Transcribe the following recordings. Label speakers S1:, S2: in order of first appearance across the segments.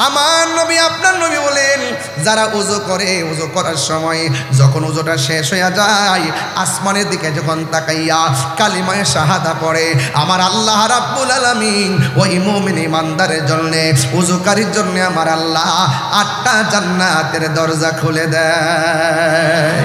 S1: আমার নবী আপনার নবী বলেন, যারা ওযু করে, ওযু করার সময় যখন ওযুটা শেষ হয়ে যায়, আসমানের দিকে যখন তাকাইয়া কালিমায়ে শাহাদা পড়ে, আমার আল্লাহ রাব্বুল আলামিন ওই মুমিন ইমানদারের জন্য, ওযুকারীর জন্য আমার আল্লাহ 8টা জান্নাতের দরজা খুলে দেয়।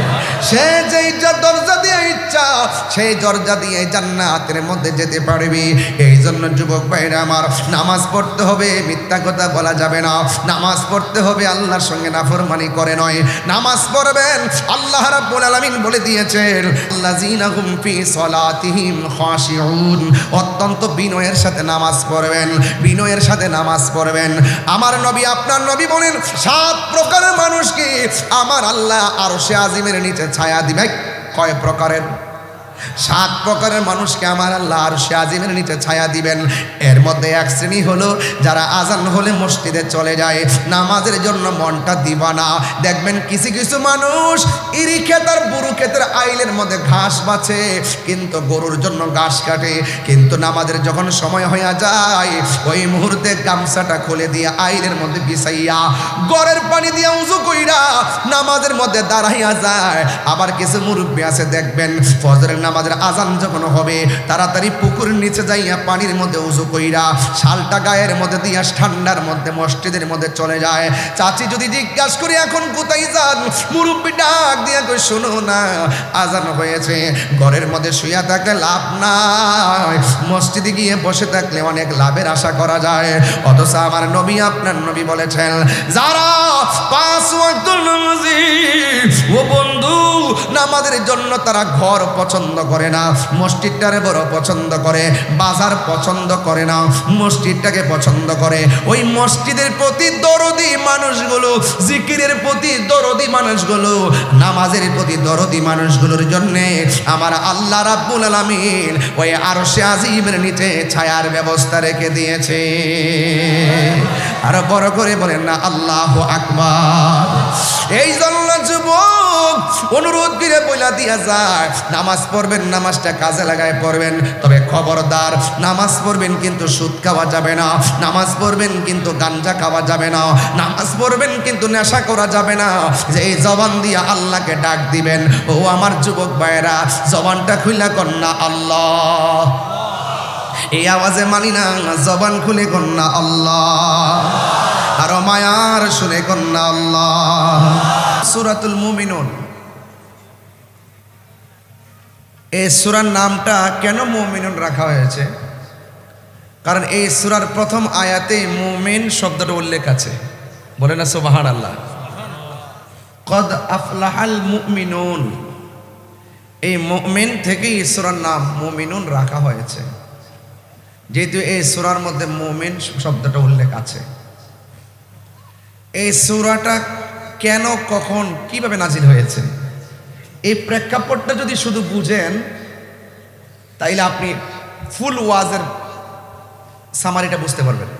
S1: সে যেই দরজা দিয়ে ইচ্ছা সেই দরজা দিয়ে জান্নাতের মধ্যে যেতে পারবি। এই জন্য যুবক ভাইরা আমার, নামাজ পড়তে হবে, মিথ্যা কথা বলা যাবে না। নামাজ পড়তে হবে, আল্লাহর সঙ্গে নাফরমানি করে নয়। নামাজ পড়বেন, আল্লাহ রাব্বুল আলামিন বলে দিয়েছেন, আল্লাযীনা হুম ফি সলাতিহিম খাশিউন, অত্যন্ত বিনয়ের সাথে নামাজ পড়বেন, বিনয়ের সাথে নামাজ পড়বেন। আমার নবী আপনার নবী বলেন, 7 প্রকারের মানুষকে আমার আল্লাহ আরশে আজিমের নিচে ছায়া দিবে। কয় প্রকারের? 7 প্রকারের মানুষকে আমার আল্লাহ আরশে আজিমের নিচে ছায়া দিবেন। এর মধ্যে এক শ্রেণী হলো যারা আজান হলে মসজিদে চলে যায়, নামাজের জন্য মনটা দিবানা। দেখবেন কিছু কিছু মানুষ ইরি ক্ষেত আর বুরু ক্ষেতের আইলের মধ্যে ঘাস বাছে, কিন্তু গরুর জন্য ঘাস কাটে, কিন্তু নামাজের যখন সময় হয়ে যায় ওই মুহূর্তে গামছাটা খুলে দিয়ে আইলের মধ্যে বিছাইয়া গড়ের পানি দিয়ে উযু কইরা নামাজের মধ্যে দাঁড়াইয়া যায়। আবার কিছু মুরব্বী আছে দেখবেন ফজরের নামাজের আজান যখন হবে তাড়াতাড়ি পুকুরের নিচে যাইয়া পানির মধ্যে উযু কইরা শালটা গায়ের মধ্যে দিয়া ঠান্ডার মধ্যে মসজিদের মধ্যে চলে যায়। চাচি যদি জিজ্ঞাসা করি এখন কোথায় যান, মুরব্বী ডাক দিয়া কই, শোনো না, আজান হয়েছে। ঘরের মধ্যে শুইয়া থাকলে লাভ নাই, মসজিদে গিয়ে বসে থাকলে অনেক লাভের আশা করা যায়। অথচ আমার নবী আপনার নবী বলেছেন, যারা 5 ওয়াক্তের নামাজি, ও বন্ধু, নামাজের জন্য তারা ঘর পছন্দ করে না, মসজিদটারে বড় পছন্দ করে, বাজার পছন্দ করে না, মসজিদটাকে পছন্দ করে। ওই মসজিদের প্রতি দরদি মানুষগুলো, জিকিরের প্রতি দরদি মানুষগুলো, নামাজের প্রতি দরদি মানুষগুলোর জন্য আমার আল্লাহ রাব্বুল আলামিন ওই আরশে আজিমের নিচে ছায়ার ব্যবস্থা রেখে দিয়েছে। আরো বড় করে বলেন না আল্লাহু আকবার। এই জন্য যুবক অনুরোধ করে বইলা দিয়া যায়, নামাজ পড়বেন, নামাজটা কাজে লাগায় পড়বেন, তবে খবরদার নামাজ পড়বেন কিন্তু সুদ খাওয়া যাবে না, নামাজ পড়বেন কিন্তু গাঞ্জা খাওয়া যাবে না, নামাজ পড়বেন কিন্তু নেশা করা যাবে না। যে এই জবান দিয়া আল্লাহকে ডাক দিবেন, ও আমার যুবক ভাইরা, জবানটা খুইলা কন্যা আল্লাহ, এই আওয়াজে মানি না, জবান খুলে কন্যা আল্লাহ, আরো মায়ার শুনে কন্যা আল্লাহ। সূরাতুল মুমিনুন, এই সূরার নামটা কেন মুমিনুন রাখা হয়েছে? কারণ এই সূরার প্রথম আয়াতে মুমিন শব্দটা উল্লেখ আছে। বলে না সুবহানাল্লাহ। কদ আফলাহাল মুমিনুন, এই মুমিন থেকেই সূরার নাম মুমিনুন রাখা হয়েছে, যেহেতু এই সূরার মধ্যে মুমিন শব্দটা উল্লেখ আছে। এই সূরাটা কেন, কখন, কিভাবে নাজিল হয়েছে, এই প্রেক্ষাপটটা যদি শুধু বুঝেন তাইলে আপনি ফুল ওয়াজের সামারিটা বুঝতে পারবেন।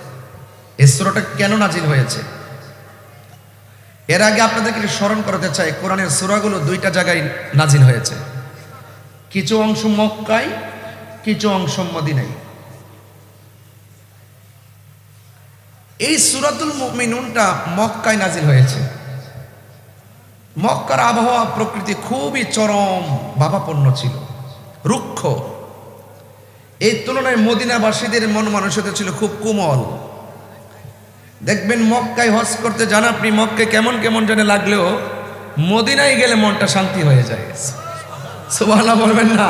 S1: এই সূরাটা কেন নাজিল হয়েছে। এর আগে আপনাদেরকে স্মরণ করাতে চাই, কোরআনের সূরাগুলো 2টা জায়গায় নাজিল হয়েছে, কিছু অংশ মক্কায়, কিছু অংশ মদিনায়। এই সূরাতুল মুমিনুনটা মক্কায় নাজিল হয়েছে। মক্কার আবহাওয়া প্রকৃতি খুবই চরম ভাবাপন্ন ছিল, রুক্ষ। এই তুলনায় মদিনাবাসীদের মন মানসিকতা ছিল খুব কোমল। দেখবেন মক্কায় হজ করতে যান আপনি, মক্কায় কেমন কেমন জানে লাগলেও মদিনায় গেলে মনটা শান্তি হয়ে যায়। সুবহানাল্লাহ বলবেন না?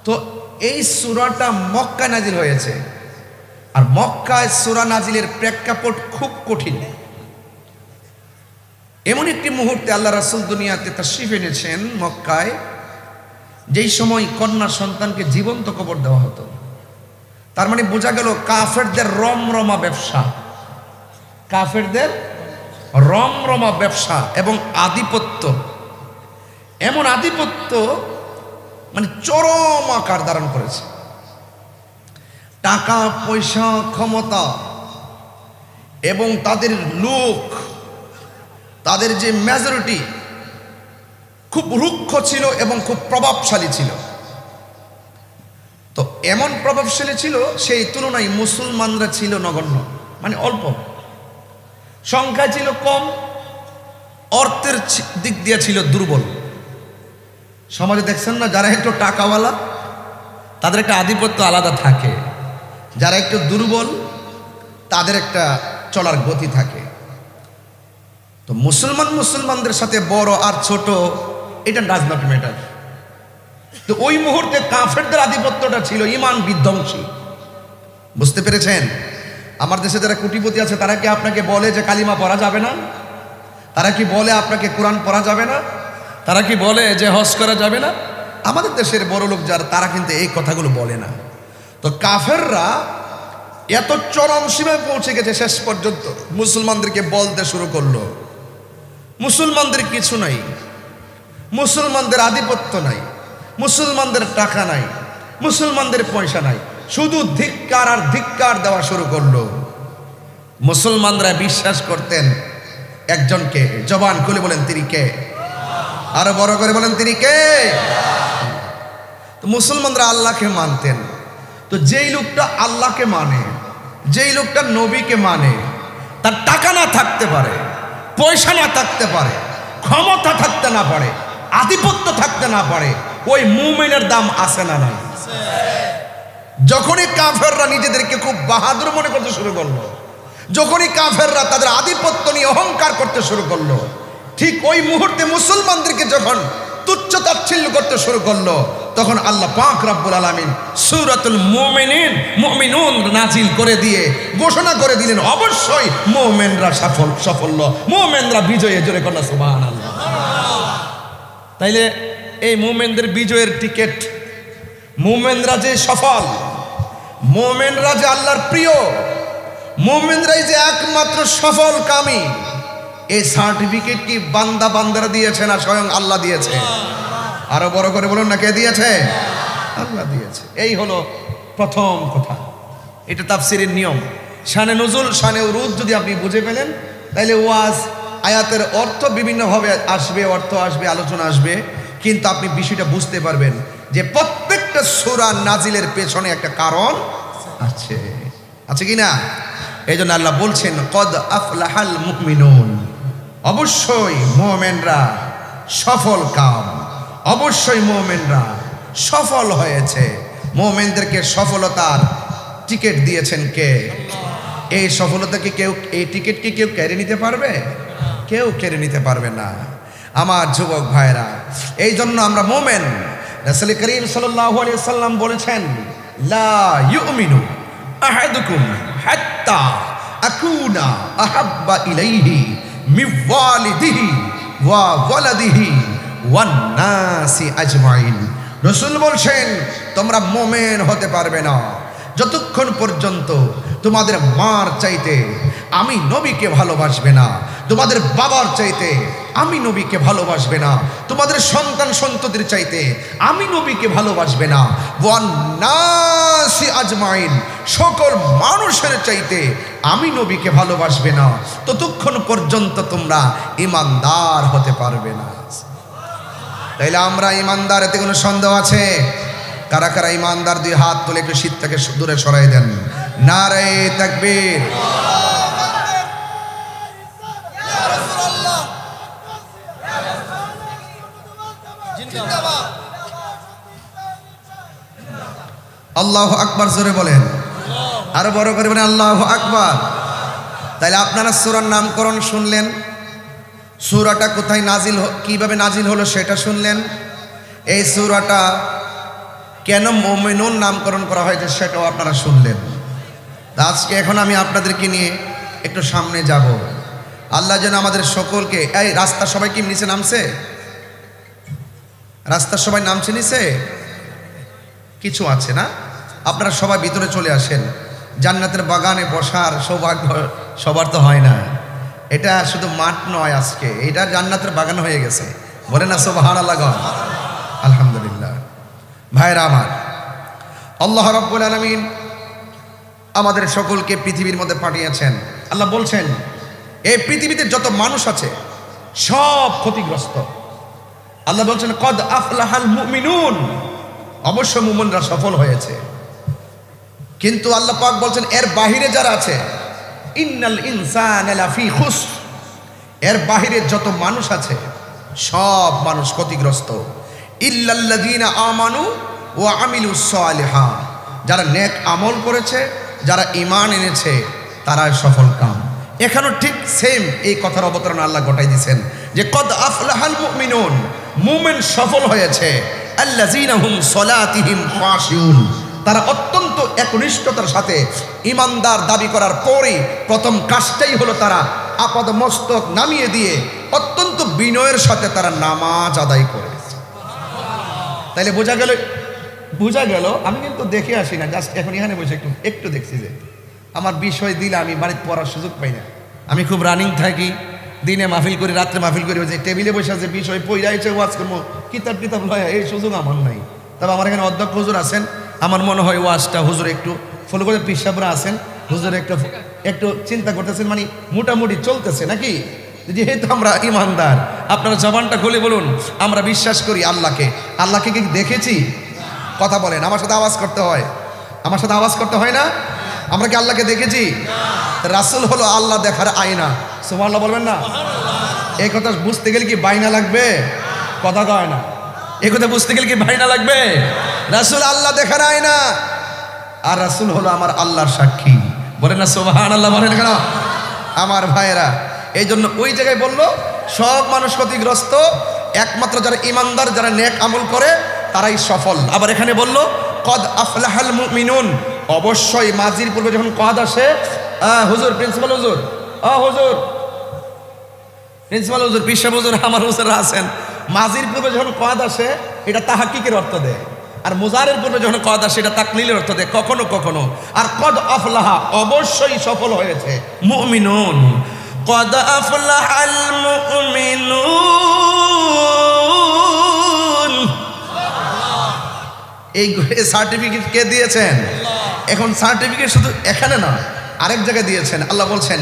S1: তো এই সূরাটা মক্কায় নাজিল হয়েছে, আর মক্কায় সূরা নাজিলের প্রেক্ষাপট খুব কঠিন। এমন একটি মুহূর্তে আল্লাহ রাসূল দুনিয়াতে তাশরীফ এনেছেন মক্কায়, যেই সময় কন্যা সন্তানকে জীবন্ত কবর দেওয়া হতো। তার মানে বোঝা গেল কাফেরদের রমরমা ব্যবসা, কাফেরদের রমরমা ব্যবসা এবং আধিপত্য, এমন আধিপত্য মানে চরম আকার ধারণ করেছে। টাকা পয়সা, ক্ষমতা এবং তাদের লোক, তাদের যে মেজরিটি খুব রুক্ষ ছিল এবং খুব প্রভাবশালী ছিল। তো এমন প্রভাবশালী ছিল, সেই তুলনায় মুসলমানরা ছিল নগণ্য, মানে অল্প, সংখ্যা ছিল কম, অর্থের দিক দিয়ে ছিল দুর্বল। সমাজে দেখছেন না, যারা একটু টাকাওয়ালা তাদের একটা আধিপত্য আলাদা থাকে, যারা একটু দুর্বল তাদের একটা চলার গতি থাকে। তো মুসলমানদের সাথে বড় আর ছোট এটা ডাজ নট ম্যাটার। তো ওই মুহূর্তে কাফেরদের আধিপত্যটা ছিল ঈমান বিধ্বংসী। বুঝতে পেরেছেন? আমার দেশে যারা কোটিপতি আছে তারা কি আপনাকে বলে যে কালিমা পড়া যাবে না? তারা কি বলে আপনাকে কোরআন পড়া যাবে না? তারা কি বলে যে হজ করা যাবে না? আমাদের দেশের বড় লোক যারা, তারা কিন্তু এই কথাগুলো বলে না। তো কাফেররা এত চরম সীমায় পৌঁছে গেছে, শেষ পর্যন্ত মুসলমানদেরকে বলতে শুরু করলো মুসলমানদের কিছু নাই, মুসলমানদের আধিপত্য নাই, মুসলমানদের টাকা নাই, মুসলমানদের পয়সা নাই, শুধু ধিক্কার আর ধিক্কার দেওয়া শুরু করলো। মুসলমানরা বিশ্বাস করতেন একজনকে, জবান খুলে বলেন তিনি কে? আরো বড় করে বলেন তিনি কে? তো মুসলমানরা আল্লাহকে মানতেন। তো যেই লোকটা আল্লাহকে মানে, যেই লোকটা নবীকে মানে, তার টাকা না থাকতে পারে, পয়সা না থাকতে পারে, ক্ষমতা থাকতে না পারে, আধিপত্য থাকতে না পারে, ওই মুমিনের দাম আছে না নাই? যখনই কাফেররা নিজেদেরকে খুব বাহাদুর মনে করতে শুরু করলো, যখনই কাফেররা তাদের আধিপত্য নিয়ে অহংকার করতে শুরু করলো, ঠিক ওই মুহূর্তে মুসলমানদেরকে যখন তুচ্ছ তাচ্ছিল্য করতে শুরু করলো, তখন আল্লাহ পাক রব্বুল আলামিন সূরাতুল মুমিনুন নাজিল করে দিয়ে ঘোষণা করে দিলেন, অবশ্যই মুমিনরা সাফল্য, মুমিনরা বিজয়ে, জোরে কন্যা সুবহানাল্লাহ। তাইলে এই মুমিনদের বিজয়ের টিকিট, মুমিনরা যে সফল, মুমিনরা যে আল্লাহর প্রিয়, মুমিনরাই যে একমাত্র সফল কামী, এই সার্টিফিকেট কি বান্দারা দিয়েছে না স্বয়ং আল্লাহ দিয়েছে? আরো বড় করে বলুন না, কে দিয়েছে? আল্লাহ দিয়েছে। এই হলো প্রথম কথা। এটা তাফসীরের নিয়ম। শানে নুজুল, শানে উরুদ যদি আপনি বুঝে ফেলেন, তাহলে ওয়াজ আয়াতের অর্থ বিভিন্নভাবে আসবে, অর্থ আসবে, আলোচনা আসবে, কিন্তু আপনি বিষয়টা বুঝতে পারবেন যে প্রত্যেকটা সূরা নাজিলের পেছনে একটা কারণ আছে, আছে কি না? এই জন্য আল্লাহ বলছেন কদ আফলাহাল মুমিনুন, অবশ্যই মুমিনরা সফল কাম, অবশ্যই মুমিনরা সফল হয়েছে। মুমিনদেরকে সফলতার টিকিট দিয়েছেন কে? এই সফলতাকে কেউ, এই টিকিট কি কেউ কেড়ে নিতে পারবে? কেউ কেড়ে নিতে পারবে না। আমার যুবক ভাইরা, এই জন্য আমরা মুমিন। রাসূল করিম সাল্লাল্লাহু আলাইহি ওয়াসাল্লাম বলেছেন, লা ইউমিনু আহাদুকুম হাত্তা আকুনা আহাব্বা ইলাইহি মিন ওয়ালিদিহি ওয়া ওয়ালাদিহি ওয়ান নাসি আজমাইন। রাসূল বলছেন, তোমরা মুমিন হতে পারবে না যতক্ষণ পর্যন্ত তোমাদের মার চাইতে আমি নবীকে ভালোবাসবে না, তোমাদের বাবার চাইতে আমি নবীকে ভালোবাসবে না, তোমাদের সন্তান সন্ততির চাইতে আমি নবীকে ভালোবাসবে না, ওয়ান নাসি আজমাইন, সকল মানুষের চাইতে আমি নবীকে ভালোবাসবে না, ততক্ষণ পর্যন্ত তোমরা ঈমানদার হতে পারবে না। তাইলে আমরা ঈমানদার, এতে কোনো সন্দেহ আছে? কারা কারা ঈমানদার? দুই হাত তুলে একটু শীতটাকে দূরে সরাই দেন। নারে তাকবীর। আল্লাহু আকবার, জোরে বলেন, আরো বড় করে বলেন আল্লাহু আকবার। তাইলে আপনারা সূরার নামকরণ শুনলেন, সূরাটা কোথায় নাজিল, কিভাবে নাজিল হলো সেটা শুনলেন, এই সূরাটা কেন মুমিনুন নামকরণ করা হয়েছে সেটাও আপনারা শুনলেন। আজকে এখন আমি আপনাদেরকে নিয়ে একটু সামনে যাব। আল্লাহ যেন আমাদের সকলকে, এই রাস্তা সবাই কি নিচে নামছে? রাস্তার সবাই নামছে নিচে? কিছু আছে না? আপনারা সবাই ভিতরে চলে আসেন। জান্নাতের বাগানে বসার সৌভাগ্য সবার তো হয় না। এটা শুধু মাঠ নয়, আজকে এটা জান্নাতের বাগান হয়ে গেছে। বলে না সুবহানাল্লাহ, আলহামদুলিল্লাহ। ভাইরা আমার, আল্লাহ রাব্বুল আলামিন আমাদের সকলকে পৃথিবীর মধ্যে পাঠিয়েছেন। আল্লাহ বলছেন, এই পৃথিবীতে যত মানুষ আছে সব ক্ষতিগ্রস্ত। আল্লাহ বলছেন কদ আফলাহাল মুমিনুন, অবশ্য মুমিনরা সফল হয়েছে। কিন্তু আল্লাহ পাক বলছেন এর বাহিরে যারা আছে ইন্নাল ইনসানা লাফি খুসর, এর বাহিরে যত মানুষ আছে সব মানুষ ক্ষতিগ্রস্ত। ইল্লাল্লাযীনা আমানু ওয়া আমিলুস সালিহাত, যারা নেক আমল করেছে, যারা ঈমান এনেছে, তারা সফল কাম। এখানেও ঠিক সেম এই কথার অবতরণ আল্লাহ ঘটাই দিয়েছেন যে কদ আফলাহাল মুমিনুন, মুমিন সফল হয়েছে। আল্লাযীনা হুম সলাতিহিম খাশিউন, তারা অত্যন্ত একনিষ্ঠতার সাথে ইমানদার দাবি করার পরে প্রথম কাজটাই হলো তারা আপাদ মস্তক নামিয়ে দিয়ে অত্যন্ত বিনয়ের সাথে তারা নামাজ আদায় করে। তাইলে বোঝা গেল আমি কিন্তু দেখে আসি না, জাস্ট এখন এখানে বসে একটু দেখছি যে আমার বিষয় দিলে আমি বাড়িতে পড়ার সুযোগ পাই না। আমি খুব রানিং থাকি, দিনে মাহফিল করি, রাত্রে মাহফিল করি, যে টেবিলে বসে আছে বিষয় পড়াইছে ওয়াজ করবো, কিতাব লয়, এই সুযোগ আমার নাই। তবে আমার এখানে অধ্যক্ষ হুজুর আছেন, আমার মনে হয় ওয়াজটা হুজুর একটু ফলো করে, পিসাবরা আছেন, হুজুর একটু চিন্তা করতেছেন, মানে মোটামুটি চলতেছে নাকি। যেহেতু আমরা ইমানদার, আপনারা জবানটা খুলে বলুন, আমরা বিশ্বাস করি আল্লাহকে কি দেখেছি? কথা বলেন, আমার সাথে আওয়াজ করতে হয়, আমার সাথে আওয়াজ করতে হয় না? আমরা কি আল্লাহকে দেখেছি? রাসূল হলো আল্লাহ দেখার আয়না। সুবহানাল্লাহ বলবেন না? এই কথা বুঝতে গেলে কি বাইনা লাগবে? কথা কয় না। এই কথা বুঝতে গেলে কি বাইনা লাগবে? রাসূল আল্লাহ দেখার আয়না, আর রাসূল হলো আমার আল্লাহর সাক্ষী। বলেন না সুবহানাল্লাহ, বলেন কেন? আমার ভাইয়েরা, এই জন্য ওই জায়গায় বললো সব মানুষ ক্ষতিগ্রস্ত, একমাত্র যারা ইমানদার, যারা নেক আমল করে তারাই সফল। আবার এখানে বললো কদ আফলাহাল মুমিনুন, অবশ্যই মাজির পূর্বে যখন কদ আসে, হুজুর প্রিন্সিপাল হুজুর, প্রিন্সিপাল হুজুর, পিসা হুজুর, আমার হুজুররা আছেন, মাজির পূর্বে যখন কদ আসে এটা তাহাক্কিকের অর্থ দেয়, আর মুজারের পূর্বে যখন কদ আসে এটা তাকলিলের অর্থ দেয় কখনো কখনো। আর কদ আফলাহা, অবশ্যই সফল হয়েছে মুমিনুন, কদ আফলাহাল মুমিনুন। এই সার্টিফিকেট কে দিয়েছেন? এখন সার্টিফিকেট শুধু এখানে না, আরেক জায়গায় দিয়েছেন। আল্লাহ বলছেন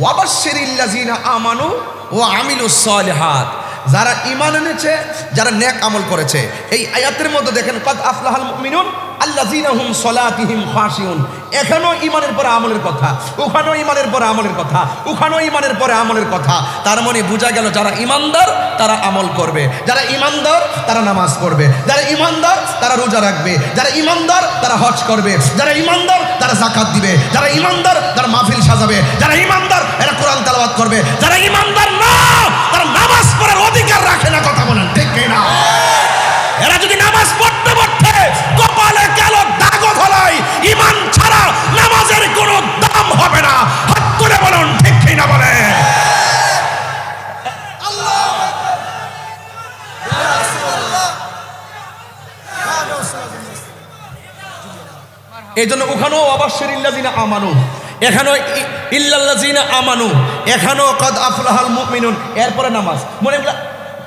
S1: ওয়াবাশশিরিল্লাযীনা আমানু ওয়া আমিলুস সালিহাত, যারা ঈমান এনেছে, যারা নেক আমল করেছে। এই আয়াতের মধ্যে দেখেন কদ আফলাহাল মুমিনুন আল্লাযীনা হুম সলাতিহিম খাশিউন, এখানেও ঈমানের পরে আমলের কথা, ওখানেও ঈমানের পরে আমলের কথা, ওখানেও ঈমানের পরে আমলের কথা। তার মানে বোঝা গেল যারা ঈমানদার তারা আমল করবে, যারা ঈমানদার তারা নামাজ পড়বে, যারা ঈমানদার তারা রোজা রাখবে, যারা ঈমানদার তারা হজ করবে, যারা ঈমানদার তারা যাকাত দিবে, যারা ঈমানদার তারা মাহফিল সাজাবে, যারা ঈমানদার এরা কোরআন তেলাওয়াত করবে, যারা ঈমানদার না তারা নামাজ পড়ার অধিকার রাখে না। কথা বলেন ঠিক কি না? এরা যদি নামাজ পড়তে পড়তে কপালে কালো দাগ ফলায়, ঈমান ছাড়া নামাজের কোনো দাম হবে না। হাত তুলে বলুন ঠিক কি না? বলে এই জন্য ওখানেও ওয়াবাশশিরিল্লাযীনা আমানু, এখানেও ইল্লাল্লাযীনা আমানু, এখানেও কদ আফলাহাল মুমিনুন, এরপরে নামাজ। মনে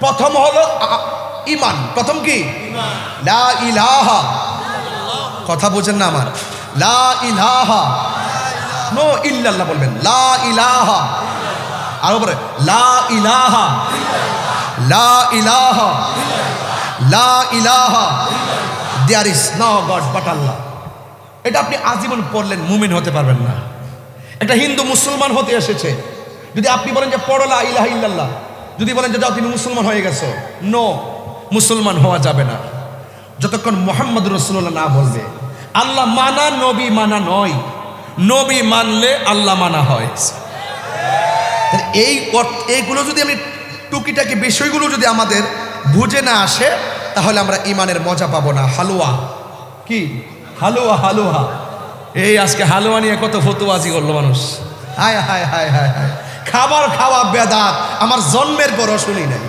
S1: প্রথম হলো ঈমান, প্রথম কি? লা ইলাহা, কথা বুঝেন না আমার? লা ইলাহা, নো ইল্লাল্লাহ বলবেন, লা ইলাহা। আর উপরে লা ইলাহা, লা ইলাহা, লা ইলাহা, there is no God but Allah. এটা আপনি আজীবন পড়লেন, মুমিন হতে পারবেন না। একটা হিন্দু মুসলমান হতে এসেছে, যদি আপনি বলেন যে পড়ো লা ইলাহা ইল্লাল্লাহ, যদি বলেন যে যাও তুমি মুসলমান হয়ে গেছো, নো, মুসলমান হওয়া যাবে না যতক্ষণ মুহাম্মদুর রাসূলুল্লাহ না বলবে। আল্লাহ মানা নবী মানা নয়, নবী মানলে আল্লাহ মানা হয়। এইগুলো যদি আমি টুকিটাকি বিষয়গুলো যদি আমাদের বুঝে না আসে, তাহলে আমরা ইমানের মজা পাবো না। হালুয়া কি? হালুয়া, হালুয়া, এই আজকে হালুয়া নিয়ে কত ফতুয়াজি করলো মানুষ। হায় হায় হায় হায় হায়, খাবার খাওয়া বেদাত আমার জন্মের পরও শুনি নাই।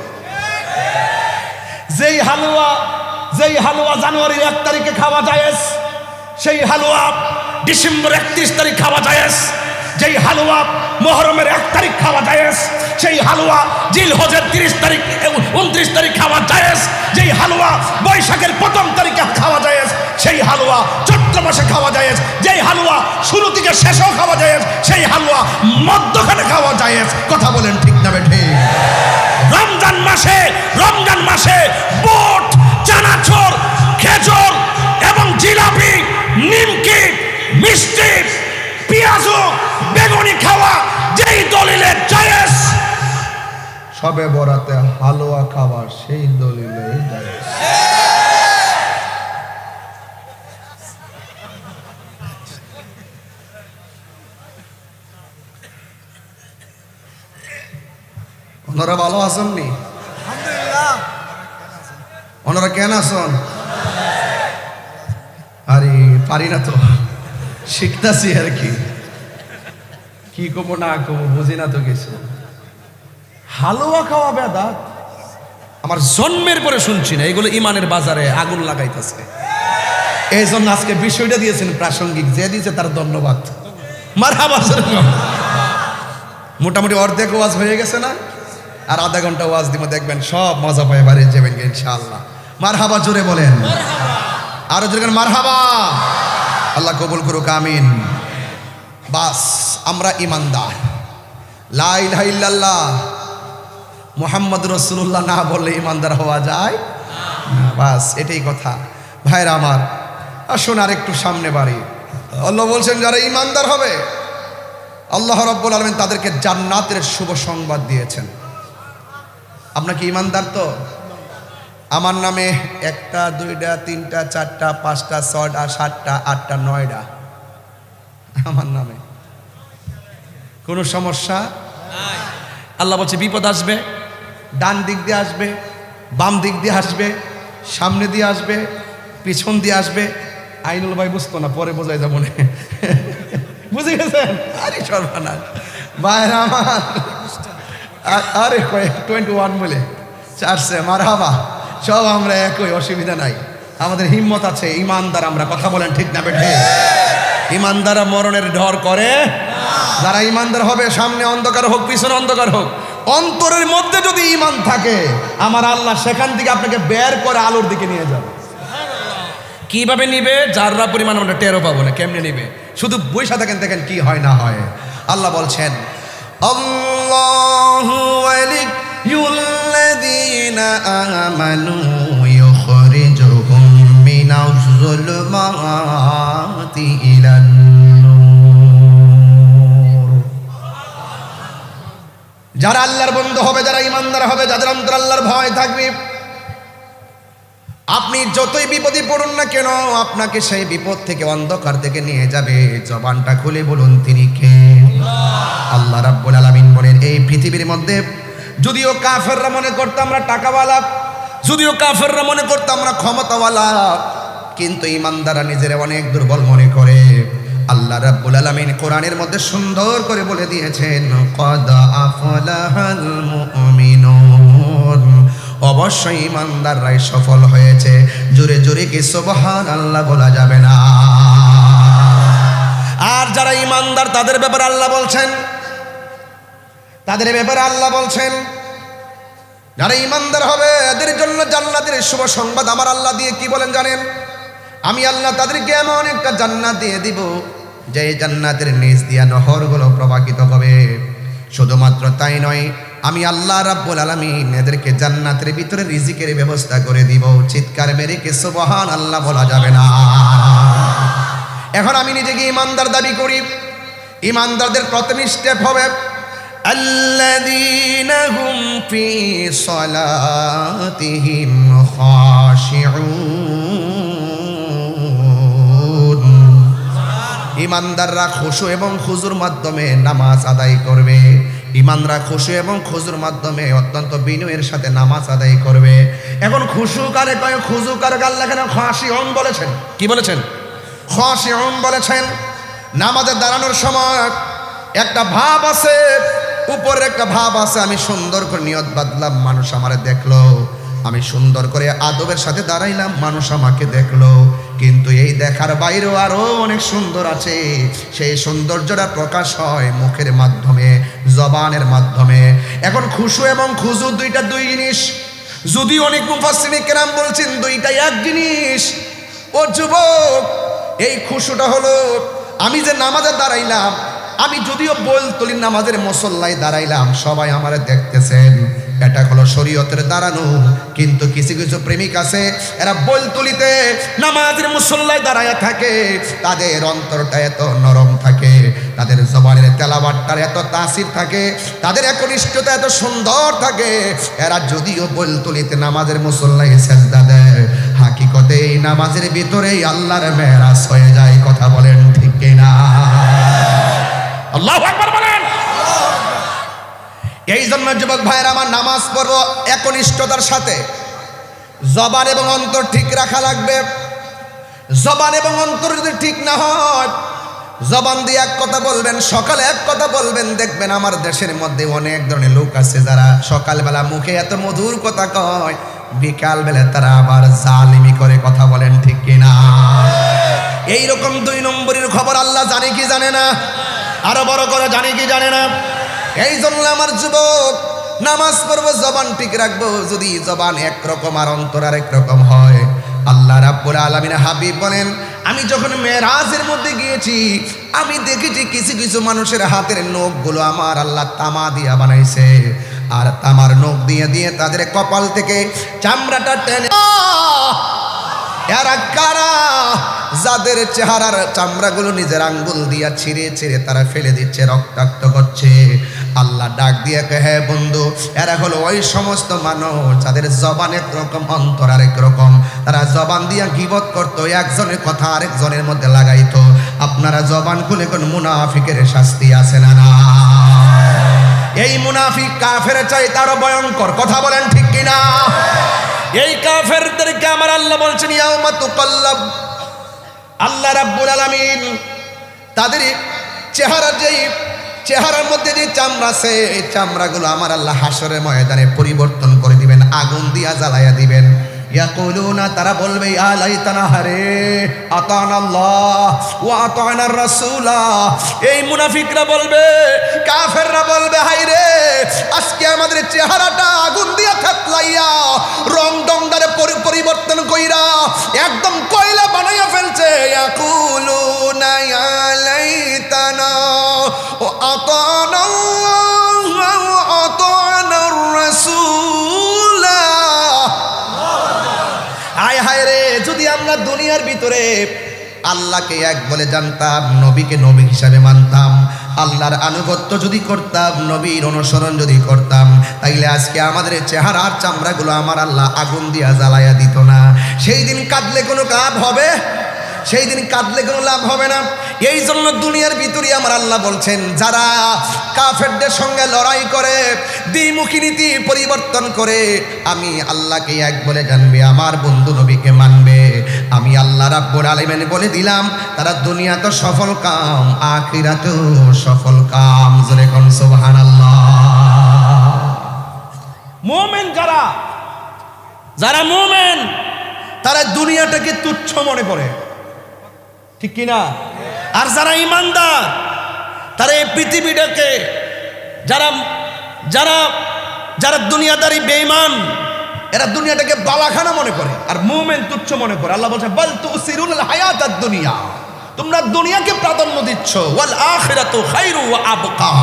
S1: যেই হালুয়া জানুয়ারির 1 তারিখে খাওয়া জায়েজ, সেই হালুয়া ডিসেম্বর 31 তারিখ খাওয়া জায়েজ। যেই হালুয়া মুহররমের 1 তারিখ খাওয়া জায়েজ, সেই হালুয়া জিলহজের 30 তারিখ 29 তারিখ খাওয়া জায়েজ। যেই হালুয়া বৈশাখের 1ম তারিখে খাওয়া জায়েজ, সেই হালুয়া চৈত্র মাসে খাওয়া জায়েজ। যেই হালুয়া শুরু থেকে শেষেও খাওয়া জায়েজ, সেই হালুয়া মধ্যখানে খাওয়া জায়েজ। কথা বলেন ঠিক না বেঠে? রমজান মাসে বুট, চানাচুর, খেজুর এবং জিলাপি, নিমকি, মিষ্টি, পেঁয়াজু, বেগুনি সবে বরাতে হালুয়া খাবার সেই দলিলে ওনারা ভালো আছেননি? ওনারা কেন আছেন? আরে পারি না তো, শিখতেছি আর কি কবো না কবো বুঝি না তো কিছু। হালুয়া খাওয়া বেদাত আমার জন্মের পরে শুনছি না, এগুলো ইমানের বাজারে আগুন লাগাইতেছে। এই জন্য আজকে বিষয়টা দিয়েছেন প্রাসঙ্গিক, যে দিয়েছে তার ধন্যবাদ। মারহাবা। মোটামুটি অর্ধেক ওয়াজ হয়ে গেছে না, আর আধা ঘন্টা ওয়াজ দিব, দেখবেন সব মজা পায় বাড়ি যাবেন ইনশাআল্লাহ। মারহাবা জোরে বলেন, আরো জোরে মারহাবা। আল্লাহ কবুল করুক, আমিন। বাস আমরা ইমানদার, লা ইলাহা ইল্লাল্লাহ মুহাম্মদ রাসূলুল্লাহ না বললে ইমানদার হওয়া যায় না। বাস এটাই কথা। ভাইরা আমার, আসুন আর একটু সামনে বাড়ি। আল্লাহ বলছেন যারা ইমানদার হবে আল্লাহ রাব্বুল আলামিন তাদেরকে জান্নাতের শুভ সংবাদ দিয়েছেন। আপনার কি ইমানদার? তো আমার নামে 1টা 2টা 3টা 4টা 5টা 6টা 7টা 8টা 9টা আমার নামে, কোনো সমস্যা নাই। আল্লাহ বলছে বিপদ আসবে, ডান দিক দিয়ে আসবে, বাম দিক দিয়ে আসবে, সামনে দিয়ে আসবে, পিছন দিয়ে আসবে। আইনুল ভাই বুঝতো না, পরে বোঝাই যাবো না। বুঝে গেছেন? আরে সর্বনাশ বাইরে আমার, আরে 21 বলে 4 মারহাবা। সব আমরা একই, অসুবিধা নাই, আমাদের হিম্মত আছে। ইমানদার আমরা, কথা বলেন ঠিক না বেঠে? ইমানদারা মরণের ডর করে। যারা ইমানদার হবে, সামনে অন্ধকার হোক পিছনে অন্ধকার হোক, অন্তরের মধ্যে যদি ইমান থাকে আমার আল্লাহ সেখান থেকে আপনাকে বের করে আলোর দিকে নিয়ে যাবে। কিভাবে নিবে? যাররা পরিমাণ আমরা টেরও পাবো না। কেমনে নিবে? শুধু বৈশা থাকেন, দেখেন কি হয় না হয়। আল্লাহ বলছেন আল্লাহু ওয়ালিয়ুল্লাযীনা আমানু ইউখরিজুহুম মিনাজ যুলুমাতি ইলান নূর। যারা আল্লাহর বন্ধু হবে, যারা ইমানদার হবে, যাদের অন্তরে আল্লাহর ভয় থাকবে, আপনি যতই বিপদে পড়ুন না কেন আপনাকে সেই বিপদ থেকে, অন্ধকার থেকে নিয়ে যাবে। জবানটা খুলে বলুন তিনি কে? আল্লাহ রাব্বুল আলামিন বলেন, এই পৃথিবীর মধ্যে যদিও কাফেররা মনে করতো আমরা টাকাওয়ালা, যদিও কাফেররা মনে করতো আমরা ক্ষমতাওয়ালা, কিন্তু ইমানদাররা নিজেরা অনেক দুর্বল মনে করে। আল্লাহ রাব্বুল আলামিন কোরআনের মধ্যে সুন্দর করে বলে দিয়েছেন, ক্বাদ আফলাহাল মুমিনুন, অবশ্যই ইমানদাররাই সফল হয়েছে। জোরে জোরে কি সুবহানাল্লাহ বলা যাবে না? আর যারা ইমানদার তাদের ব্যাপারে আল্লাহ বলছেন, যারা ইমানদার হবে এদের জন্য জান্নাতের শুভ সংবাদ আমার আল্লাহ দিয়ে কি বলেন জানেন? আমি আল্লাহ তাদেরকে এমন একটা জান্নাত দিয়ে দিব যে জান্নাতের নিচ দিয়া নহরগুলো প্রবাহিত হবে। শুধুমাত্র তাই নয়, আমি আল্লাহ রাব্বুল আলামিন এদেরকে জান্নাতের ভিতরে রিজিকের ব্যবস্থা করে দিব। চিৎকার মেরে কি সুবহানাল্লাহ বলা যাবে না? এখন আমি নিজেকে ইমানদার দাবি করি। ইমানদারদের প্রথম স্টেপ হবে আল্লাযীনা হুম ফি সালাতিহিম খাশিউন। ইমানদাররা খুশু এবং খুজুর মাধ্যমে নামাজ আদায় করবে। ইমানরা খুশু এবং খুজুর মাধ্যমে অত্যন্ত বিনয়ের সাথে নামাজ আদায় করবে। এখন খুশু কারে কয়, খুজু কারে? আল্লাহ কেন খাশিউন বলেছেন? কি বলেছেন? খাশিউন বলেছেন। নামাজে দাঁড়ানোর সময় একটা ভাব আছে, উপরের একটা ভাব আছে। আমি সুন্দর করে নিয়ত বাঁধলাম, মানুষ আমারে দেখলো, আমি সুন্দর করে আদবের সাথে দাঁড়াইলাম, মানুষ আমাকে দেখলো, কিন্তু এই দেখার বাইরেও আরো অনেক সুন্দর আছে। সেই সৌন্দর্যটা প্রকাশ হয় মুখের মাধ্যমে, জবানের মাধ্যমে। এখন খুশু এবং খুজু দুইটা দুই জিনিস। যদি অনেক মুফাসসিরিন কেরাম বলছেন দুইটা এক জিনিস। ও যুবক, এই খুশুটা হলো আমি যে নামাজে দাঁড়াইলাম, আমি যদিও বলতলি নামাজের মুসল্লায় দাঁড়াইলাম, সবাই আমারে দেখতেছেন, এটা হলো শরীয়তের দাঁড়ানো। কিন্তু কিছু কিছু প্রেমিক আছে, এরা বলতলিতে নামাজের মুসল্লায় দাঁড়ায় থাকে, তাদের অন্তরটা এত নরম থাকে, তাদের জবানের তেলাওয়াতটার এত তাসির থাকে, তাদের একনিষ্ঠতা এত সুন্দর থাকে, এরা যদিও বলতুলিতে নামাজের মুসল্লায় সেজদা দেয়, হাকিকতে এই নামাজের ভিতরেই আল্লাহর মেরাজ হয়ে যায়। কথা বলেন ঠিক কিনা? আল্লাহু আকবার বলেন। এই জন্য যুবক ভাইয়েরা আমার, নামাজ পড়ব একনিষ্ঠতার সাথে। জবান এবং অন্তর ঠিক রাখা লাগবে। জবান এবং অন্তর যদি ঠিক না হয়, জবান দিয়ে এক কথা বলবেন, সকালে এক কথা বলবেন, দেখবেন আমার দেশের মধ্যে অনেক ধরনের লোক আছে যারা সকালবেলা মুখে এত মধুর কথা কয়, বিকালবেলা তারা আবার জালিমি করে। কথা বলেন ঠিক কিনা? এইরকম 2 নম্বরের খবর আল্লাহ জানে কি জানে না? আরো বড় করে জানে কি জানে না? এই জন্য আমার যুবক, নামাজ পড়বো, জবান ঠিক রাখবো। যদি জবান একরকম আর অন্তর আরেক রকম হয়, আল্লাহ রাব্বুল আলামিন হাবিব বলেন, আমি যখন মেরাজের মধ্যে গিয়েছি, আমি দেখেছি কিছু কিছু মানুষের হাতের নখগুলো আমার আল্লাহ তামা দিয়া বানাইছে, আর তামার নখ দিয়ে দিয়ে তাদের কপাল থেকে চামড়াটা টেনে। এরা কারা? যাদের চেহারার চামড়াগুলো নিজের আঙ্গুল দিয়া ছিঁড়ে ছিঁড়ে তারা ফেলে দিচ্ছে, রক্তাক্ত করছে। আল্লাহ ডাক দিয়ে কে, হ্যাঁ বন্ধু, এরা হলো ওই সমস্ত মানুষ যাদের জবান একরকম, অন্তর আরেক রকম। তারা জবান দিয়া গীবত করতো, একজনের কথা আরেকজনের মধ্যে লাগাইতো। আপনারা জবান খুলে কোন মুনাফিকের শাস্তি আছে না? না। এই মুনাফিক কাফের চাইতে আরো ভয়ঙ্কর। কথা বলেন ঠিক কিনা? এই কাফেরদেরকে আমার আল্লাহ বলছেন, ইয়াউমা তুকাল্লাব। আল্লাহ রাব্বুল আলামিন তাদের চেহারার মধ্যে যে চামড়া আছে, এই চামড়াগুলো আমার আল্লাহ হাসরের ময়দানে পরিবর্তন করে দিবেন, আগুন দিয়া জ্বালাইয়া দিবেন। ইয়াকুলুনা, তারা বলবে, ইয়া লাইতানা, হারে আতানাল্লাহ ওয়া আতানার রাসূলা। এই মুনাফিকরা বলবে, কাফেররা বলবে, হায় রে, আজকে আমাদের চেহারাটা আগুন দিয়া থাতলাইয়া রং ডংডারে পরিবর্তন কইরা একদম কয়লা বানাইয়া ফেলছে। ইয়াকুলুনা ইয়া লাইতানা ওয়া আতানাল্লাহ ওয়া আতানার রাসূলা। হায় হায় রে, যদি আমরা দুনিয়ার ভিতরে আল্লাহকে এক বলে জানতাম, নবীকে নবী হিসাবে মানতাম, আল্লাহর আনুগত্য যদি করতাম, নবীর অনুসরণ যদি করতাম, তাইলে আজকে আমাদের চেহারার চামড়াগুলো আমার আল্লাহ আগুন দিয়া জ্বালাইয়া দিত না। সেই দিন কাঁদলে কোনো লাভ হবে? সেই দিন কাঁদলে কোনো লাভ হবে না। এই জন্য দুনিয়ার ভিতরে আমার আল্লাহ বলছেন, যারা কাফেরদের সঙ্গে লড়াই করে, দ্বিমুখী নীতি পরিবর্তন করে, আমি আল্লাহকে এক বলে জানবে, আমার বন্ধু নবীকে মানবে, আমি আল্লাহ রাব্বুল আলামিন বলে দিলাম, তারা দুনিয়া তো সফল কাম, আখিরাতেও সফল কাম। জোরে কোন সুবহানাল্লাহ। মুমিন যারা মুমিন, তারা দুনিয়াটাকে তুচ্ছ মনে করে, ঠিক কিনা? আর যারা ইমানদার, তারা এই পৃথিবীটাকে, যারা দুনিয়াদারি বেঈমান, এরা দুনিয়াটাকে বালাখানা মনে করে, আর মুমিন তুচ্ছ মনে করে। আল্লাহ বলছে, বাল তুসিরুল হায়াতাদ দুনিয়া, তোমরা দুনিয়াকে প্রাধান্য দিচ্ছ, ওয়াল আখিরাতু খায়রু ওয়া আবকা।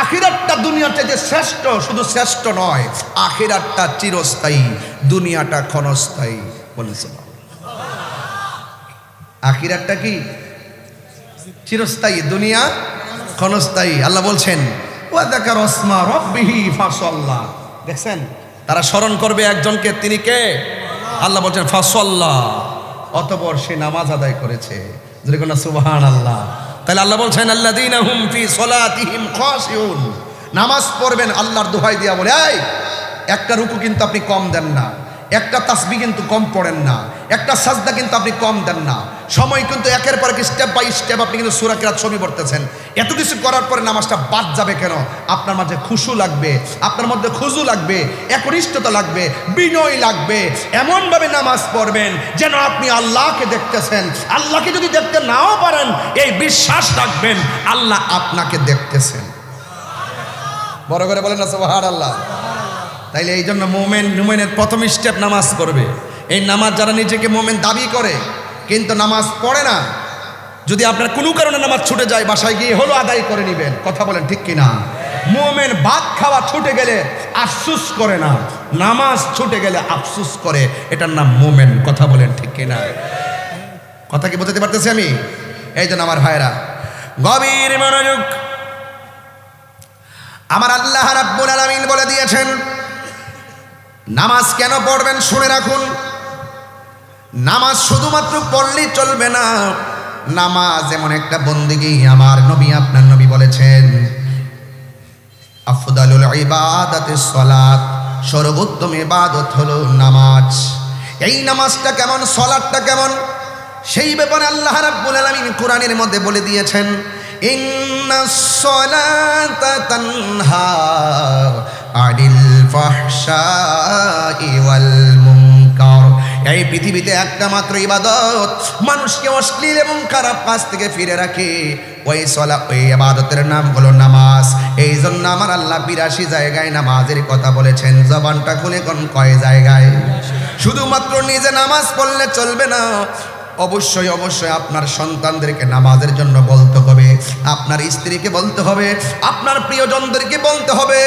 S1: আখিরাতটা দুনিয়ার চাইতে শ্রেষ্ঠ। শুধু শ্রেষ্ঠ নয়, আখিরাতটা চিরস্থায়ী, দুনিয়াটা ক্ষণস্থায়ী। বলেছে আখিরাতটা কি? চিরস্থায়ী, দুনিয়া ক্ষণস্থায়ী। আল্লাহ বলছেন, ওয়া যাকারা ইসমা রাব্বিহি ফাসাল্লা। দেখছেন, তারা স্মরণ করবে একজনকে, তিনি কে? আল্লাহ বলছেন ফাসাল্লা, অতঃপর সে নামাজ আদায় করেছে। যেরকম সুবহানাল্লাহ। তাহলে আল্লাহ বলছেন, আল্লাযীনা হুম ফি সলাতিহিম খাশিউন। নামাজ পড়বেন আল্লাহর দোহাই দিয়া বলে, এই একটা রুকু কিন্তু আপনি কম দেন না, একটা তাসবিহ কিন্তু কম পড়েন না, একটা সাজদা কিন্তু আপনি কম দেন না, সময় কিন্তু একের পর এক স্টেপ বাই স্টেপ আপনি কিন্তু সূরা কিরাত ছবি পড়তেছেন। এত কিছু করার পরে নামাজটা বাদ যাবে কেন? আপনার মাঝে খুশু লাগবে, আপনার মধ্যে খুজু লাগবে, একনিষ্ঠতা লাগবে, বিনয় লাগবে। এমনভাবে নামাজ পড়বেন যেন আপনি আল্লাহকে দেখতেছেন। আল্লাহকে যদি দেখতে নাও পারেন, এই বিশ্বাস রাখবেন আল্লাহ আপনাকে দেখতেছেন। বড় করে বলেন না সুবহানাল্লাহ। তাইলে এই জন্য মুমিনের প্রথম স্টেপ নামাজ করবে। এই নামাজ যারা নিজেকে মুমিন দাবি করে কিন্তু নামাজ পড়ে না, যদি আপনার কোনো কারণে নামাজ ছুটে যায়, বাসায় গিয়ে হলো আদায় করে নেবেন। কথা বলেন ঠিক কিনা? মুমিন ভাত খাওয়া ছুটে গেলে আফসোস করে না, নামাজ ছুটে গেলে আফসোস করে, এটার নাম মুমিন। কথা বলেন ঠিক কিনা? কথা কি বোঝাতে পারতেছি আমি? এই জন্য আমার ভাইরা, গভীর মনোযোগ। আমার আল্লাহ রাব্বুল আলামিন বলে দিয়েছেন নামাজ কেন পড়বেন শুনে রাখুন। নামাজ শুধুমাত্র পড়লেই চলবে না, নামাজ এমন একটা বন্দেগী, আমার নবী আপনার নবী বলেছেন আফদালুল ইবাদাতিস সালাত, সর্বোত্তম ইবাদত হলো নামাজ। এই নামাজটা কেমন, সালাতটা কেমন, সেই ব্যাপারে আল্লাহ রাব্বুল আলামিন কোরআনের মধ্যে বলে দিয়েছেন ইন্নাস সালাতা তানহা আনিল ফাহশাই ওয়াল মুনকার। এই পৃথিবীতে একটা মাত্র ইবাদত মানুষকে অশ্লীল এবং খারাপ কাজ থেকে ফিরে রাখে, ওই ইবাদতের নাম হলো নামাজ। এই জন্য আমার আল্লাহ 82 জায়গায় নামাজের কথা বলেছেন। জবানটা খুলে কোন কয় জায়গায়? শুধুমাত্র নিজে নামাজ পড়লে চলবে না, অবশ্যই অবশ্যই আপনার সন্তানদেরকে নামাজের জন্য বলতে হবে, আপনার স্ত্রীকে বলতে হবে, আপনার প্রিয়জনদেরকে বলতে হবে।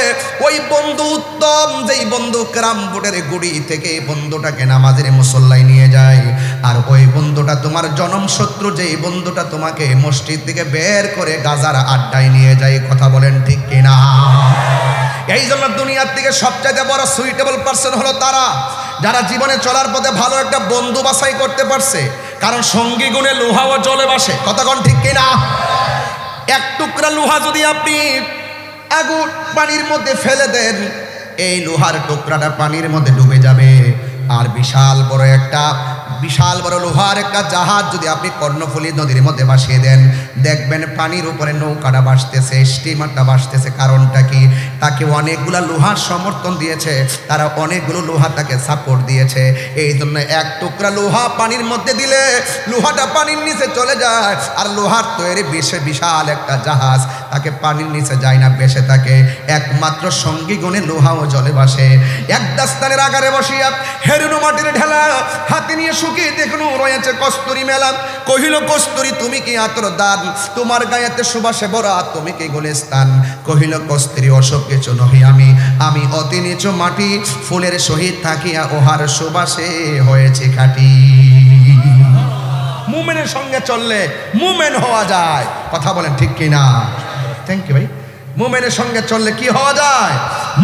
S1: ওই বন্ধু উত্তম, যেই বন্ধু ক্যারাম বোর্ডের গুড়ি থেকে বন্ধুটাকে নামাজের মুসল্লায় নিয়ে যায়, আর ওই বন্ধুটা তোমার জনম শত্রু, যেই বন্ধুটা তোমাকে মসজিদ থেকে বের করে গাজার আড্ডায় নিয়ে যায়। কথা বলেন ঠিক কিনা? এই জন্য দুনিয়ার থেকে সবচাইতে বড় সুইটেবল পারসন হলো তারা যারা জীবনে চলার পথে ভালো একটা বন্ধু বাছাই করতে পারছে। কারণ সঙ্গী গুণে লোহাও জলে বাসে। কথা কোন ঠিক কিনা? এক টুকরা লোহা যদি আপনি আগুন পানির মধ্যে ফেলে দেন, এই লোহার টুকরাটা পানির মধ্যে ডুবে যাবে। আর বিশাল বড় লোহার একটা জাহাজ যদি আপনি কর্ণফুলী নদীর মধ্যে ভাসিয়ে দেন, দেখবেন পানির উপরে নৌকাটা ভাসতেছে, স্টিমারটা ভাসতেছে। কারণটা কি? তাকে অনেকগুলো লোহার সমর্থন দিয়েছে, তারা অনেকগুলো লোহা তাকে সাপোর্ট দিয়েছে। এই জন্য এক টুকরা লোহা পানির মধ্যে দিলে লোহাটা পানির নিচে চলে যায়, আর লোহার তৈরি বিশাল একটা জাহাজ তাকে পানির নিচে যায় না, বেসে থাকে। একমাত্র সঙ্গী গুণে লোহাও জলে ভাসে। এক দাস্তানের আকারে বসিয়া হেরুনো মাটির ঢেলা হাতে নিয়ে শুকিয়ে দেখুন রয়েছে কস্তুরি মেলা। কহিল কস্তুরি তুমি কি আতর দান, তোমার গায়েতে সুবাসে ভরা, তুমি কি গুলিস্তান। কহিল কস্তুরি অসব কিছু নহি আমি অতি নিচু মাটি, ফুলের সহিত থাকিয়া ওহার সুবাসে হয়েছে খাঁটি। মুমিনের সঙ্গে চললে মুমিন হওয়া যায়। কথা বলেন ঠিক কিনা? থ্যাংক ইউ ভাই। মুমিনের সঙ্গে চললে কি হওয়া যায়?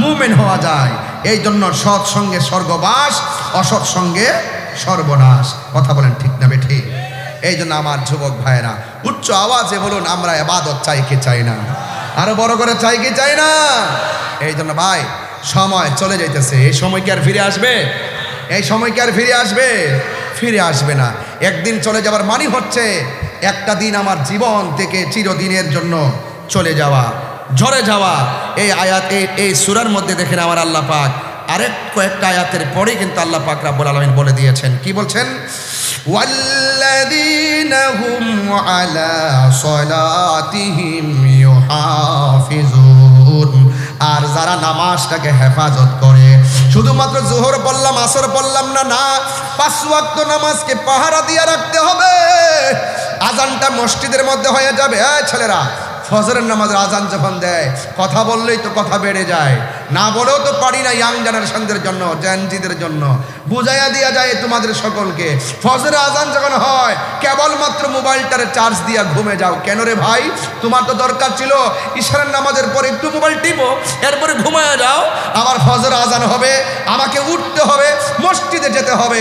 S1: মুমিন হওয়া যায়। এই জন্য সৎ সঙ্গে স্বর্গবাস, অসৎ সঙ্গে সর্বনাশ। কথা বলেন ঠিক না বেঠি? এই জন্য আমার যুবক ভাইয়েরা উচ্চ আওয়াজে বলুন আমরা ইবাদত চাই কি চাই না? আরো বড় করে চাই কি চাই না? এই জন্য ভাই সময় চলে যাইতেছে, এই সময় কি আর ফিরে আসবে? এই সময় কি আর ফিরে আসবে? ফিরে আসবে না। একদিন চলে যাবার মানে হচ্ছে একটা দিন আমার জীবন থেকে চিরদিনের জন্য চলে যাওয়া, ঝরে যাওয়া। এই আয়াতে এই সূরার মধ্যে দেখেন আমার আল্লাহ পাক আরেক কয়েকটা আয়াতের পরে কিন্তু আল্লাহ পাক রব্বুল আলামিন বলে দিয়েছেন। কি বলছেন? ওয়াল্লাযীনা হুম আলা সালাতিহিম ইউহাফিজুন। আর যারা নামাজটাকে হেফাজত করে, শুধুমাত্র যোহর পড়লাম আসর পড়লাম না, না, 5 ওয়াক্ত নামাজকে পাহারা দিয়ে রাখতে হবে। আজানটা মসজিদের মধ্যে হয়ে যাবে। ছেলেরা ফজরের নামাজের আজান যখন দেয়, কথা বললেই তো কথা বেড়ে যায়, না বলেও তো পারি না। ইয়াং জেনারেশনদের জন্য, জেনজিদের জন্য বুঝাইয়া দিয়া যায় তোমাদের সকলকে। ফজরের আজান যখন হয় কেবলমাত্র মোবাইলটারে চার্জ দিয়া ঘুমে যাও। কেন রে ভাই? তোমার তো দরকার ছিল ইশারের নামাজের পরে একটু মোবাইল টিপো, এরপরে ঘুমায় যাও। আবার ফজর আজান হবে, আমাকে উঠতে হবে, মসজিদে যেতে হবে।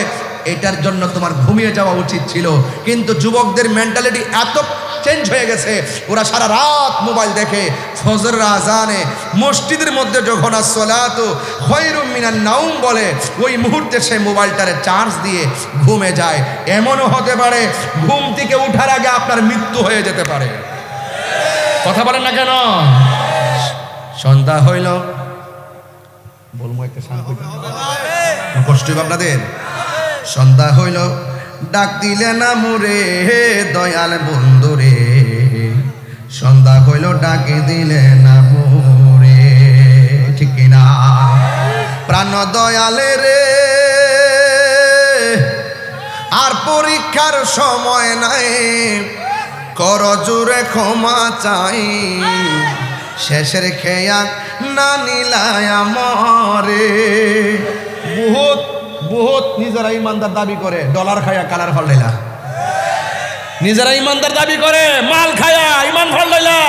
S1: এটার জন্য তোমার ঘুমিয়ে যাওয়া উচিত ছিল। কিন্তু যুবকদের মেন্টালিটি এত চেঞ্জ হয়ে গেছে, ওরা সারা রাত মোবাইল দেখে, ফজর আজানে মসজিদের মধ্যে যখন আসসালাতু খায়রুম মিনান নাওম বলে, ওই মুহূর্তে সে মোবাইলটারে চার্জ দিয়ে ঘুমে যায়। এমনও হতে পারে ঘুম থেকে উঠার আগে আপনার মৃত্যু হয়ে যেতে পারে। কথা বলেন না কেন? সন্ধ্যা হইল, বলবো একটা শান্ত কষ্ট আপনাদের। সন্ধ্যা হইল, ডাক দিলে না মুরে দয়াল বন্ধু রে। সন্ধ্যা হইল, ডাকে দিলে না মুরে। ঠিক কিনা? প্রাণ দয়ালে রে, আর পরীক্ষার সময় নাই, কর জোরে ক্ষমা চাই। শেষের খেয়া না নিলায় আমরে। বহুত নিজেরা ইমানদার দাবি করে, ডলার খাইয়া কালার ফলাইলা।
S2: নিজেরা ইমানদার দাবি করে, মাল খায়া ইমান ফলাইলা,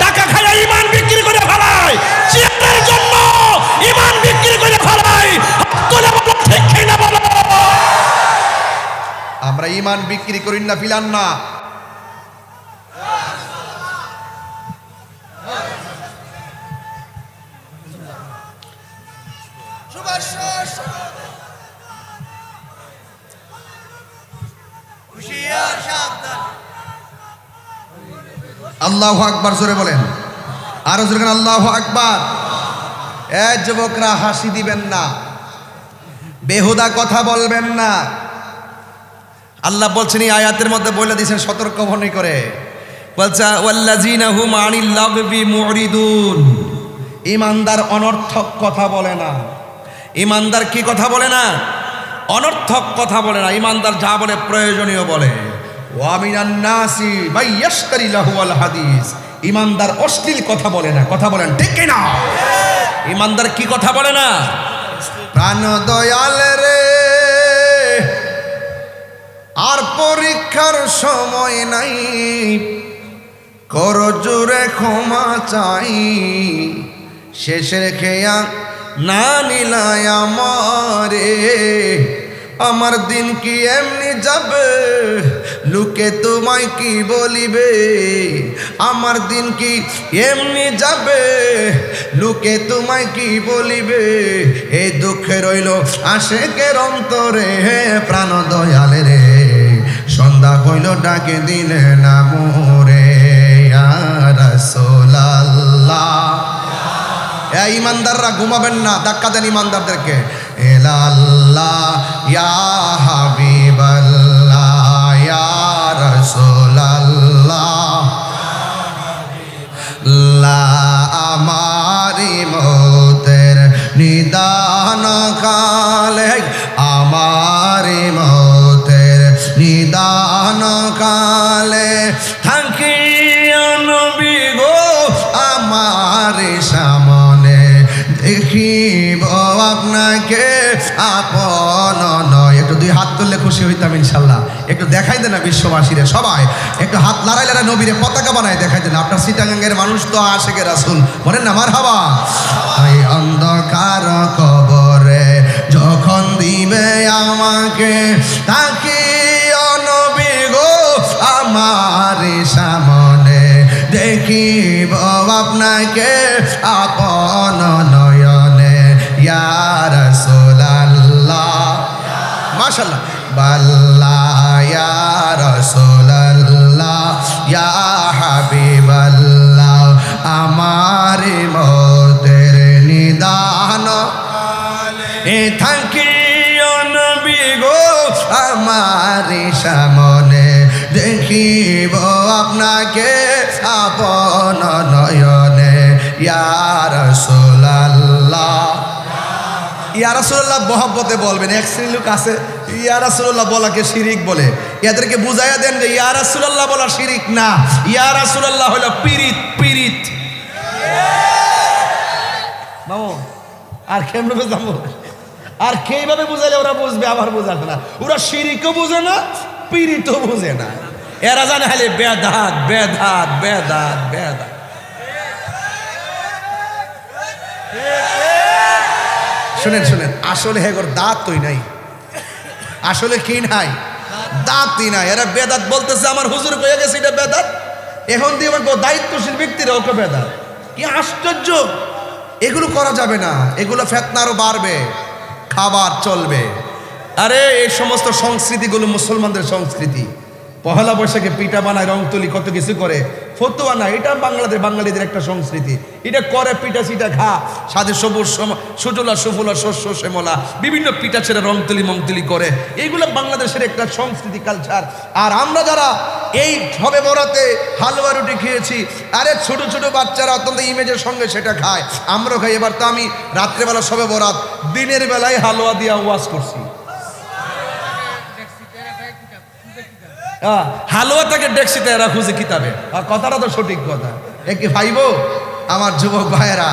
S2: টাকা খায়া ইমান বিক্রি করে ফেলায়, চেয়ারের জন্য ইমান বিক্রি করে ফেলায়। তোলে বলো ঠিক কিনা বলো।
S1: আমরা ইমান বিক্রি করি না, ফিলান না। আল্লাহু আকবার জোরে বলেন, আরো জোরে বলেন আল্লাহু আকবার। এ যুবকরা, হাসি দিবেন না, বেহুদা কথা বলবেন না। আল্লাহ বলছেন এই আয়াতের মধ্যে বলে দিয়েছেন সতর্ক মনে করে, বলছে ওয়াল্লাযিনা হুম আনিল লাগবি মুরিদুন। ইমানদার অনর্থক কথা বলে না। ইমানদার কি কথা বলে না? অনর্থক কথা বলে না। ইমানদার যা বলে প্রয়োজনীয় বলে। ওয়া মিনান নাসি মান ইয়াশতারি লাহুল হাদিস। ইমানদার অশ্লীল কথা বলে না। কথা বলেন ঠিক কি না? ইমানদার কি কথা বলে না? প্রাণ দয়াল রে, আর পরীক্ষার সময় নাই, কর জোরে ক্ষমা চাই, শেষের খেয়া না নিলায় আমারে, আমার দিন কি এমনি যাবে, লোকে তোমায় কি বলিবে, আমার দিন কি এমনি যাবে, লোকে তোমায় কি বলিবে, এই দুঃখে রইল আশেকের অন্তরে, প্রাণ দয়াল রে, সন্ধ্যা হইল ডাকে দিলে না মোরে, ইয়া রাসূলুল্লাহ। ইমানদাররা ঘুমাবেন না, ধাক্কা দেন ইমানদারদেরকে। এলাল্লাহ ইয়া হাবিবাল্লাহ ইয়া রাসূলুল্লাহ, লা আমারি মৌতের নিদান কালে, আমারি মৌতের নিদান কালে, থাকিয়া নবী গো আমার সামনে, দেখিব আপনাকে আপন নয়। একটু দুই হাত তুললে খুশি হইতাম ইনশাল্লাহ। একটু দেখাই দেন না বিশ্ববাসীরে, সবাই একটু হাত লড়াই লড়াই নবীরে পতাকা বানায় দেখাই দেন। আপনার চিটাগাঙ্গের মানুষ তো আশেকে রাসূল, বলেন না মারহাবা। এই অন্ধকার কবরে যখন দিবে আমাকে, তাকিও নবী গো আমার সামনে, দেখিব আপনাকে আপন নয়নে, ইয়া রাসূলুল্লাহ। মাশাআল্লাহ। বাল্লা ইয়া রাসূলুল্লাহ ইয়া হাবিবাল্লাহ, আমার মওতের নিদান এ থাকিও নবী গো আমার সামনে, দেখিব আপনাকে আপন নয়নে, ইয়া রাসূলুল্লাহ। ইয়া রাসূলুল্লাহ মহব্বতে বলবেন। এক শ্রেণীর লোক আছে ইয়া রাসূলুল্লাহ বলাকে শিরিক বলে। এদেরকে বুঝাইয়া দেন যে ইয়া রাসূলুল্লাহ বলা শিরিক না, ইয়া রাসূলুল্লাহ হলো পিরিত। পিরিত মামু আর কেমনে বুঝাবো? আর কিভাবে বুঝাইলে ওরা বুঝবে? আবার বুঝাবে না। ওরা শিরিকও বুঝে না, পিরিতও বুঝে না। এরা জানে খালি বেদাত বেদাত বেদাত বেদাত। শুনেন শুনেন, আসলে হেগর দাঁতই নাই। আসলে কি নাই? দাঁতই নাই। এরা বেদাত বলতেছে, আমার হুজুর কয়ে গেছে এটা বেদাত। এখন দিয়ে দায়িত্বশীল ব্যক্তিরা ওকে বেদাত। কি আশ্চর্য! এগুলো করা যাবে না। এগুলো ফিতনা আরো বাড়বে, খাবার চলবে। আরে এই সমস্ত সংস্কৃতিগুলো মুসলমানদের সংস্কৃতি। পহেলা বৈশাখে পিঠা বানায়, রং তুলি, কত কিছু করে, ফতুয়া না। এটা বাঙালিদের একটা সংস্কৃতি। এটা করে পিঠা সিঠা খা, সাথে সবুজ সুজলা সুফলা শস্য শ্যামলা বিভিন্ন পিঠা ছেড়ে রং তুলি মংতুলি করে। এইগুলো বাংলাদেশের একটা সংস্কৃতি কালচার। আর আমরা যারা এই সবে বরাতে হালুয়া রুটি খেয়েছি, আরে ছোট ছোট বাচ্চারা অত্যন্ত ইমেজের সঙ্গে সেটা খায়, আমরাও খাই। এবার তো আমি রাত্রেবেলা সবে বরাত, দিনের বেলায় হালুয়া দিয়া ওয়াজ করছি। হালুয়া তাকে ডেক্সিতে এরা খুঁজে কিতাবে। আর কথাটা তো সঠিক কথা। একে ভাইবো আমার যুবক ভাইয়েরা,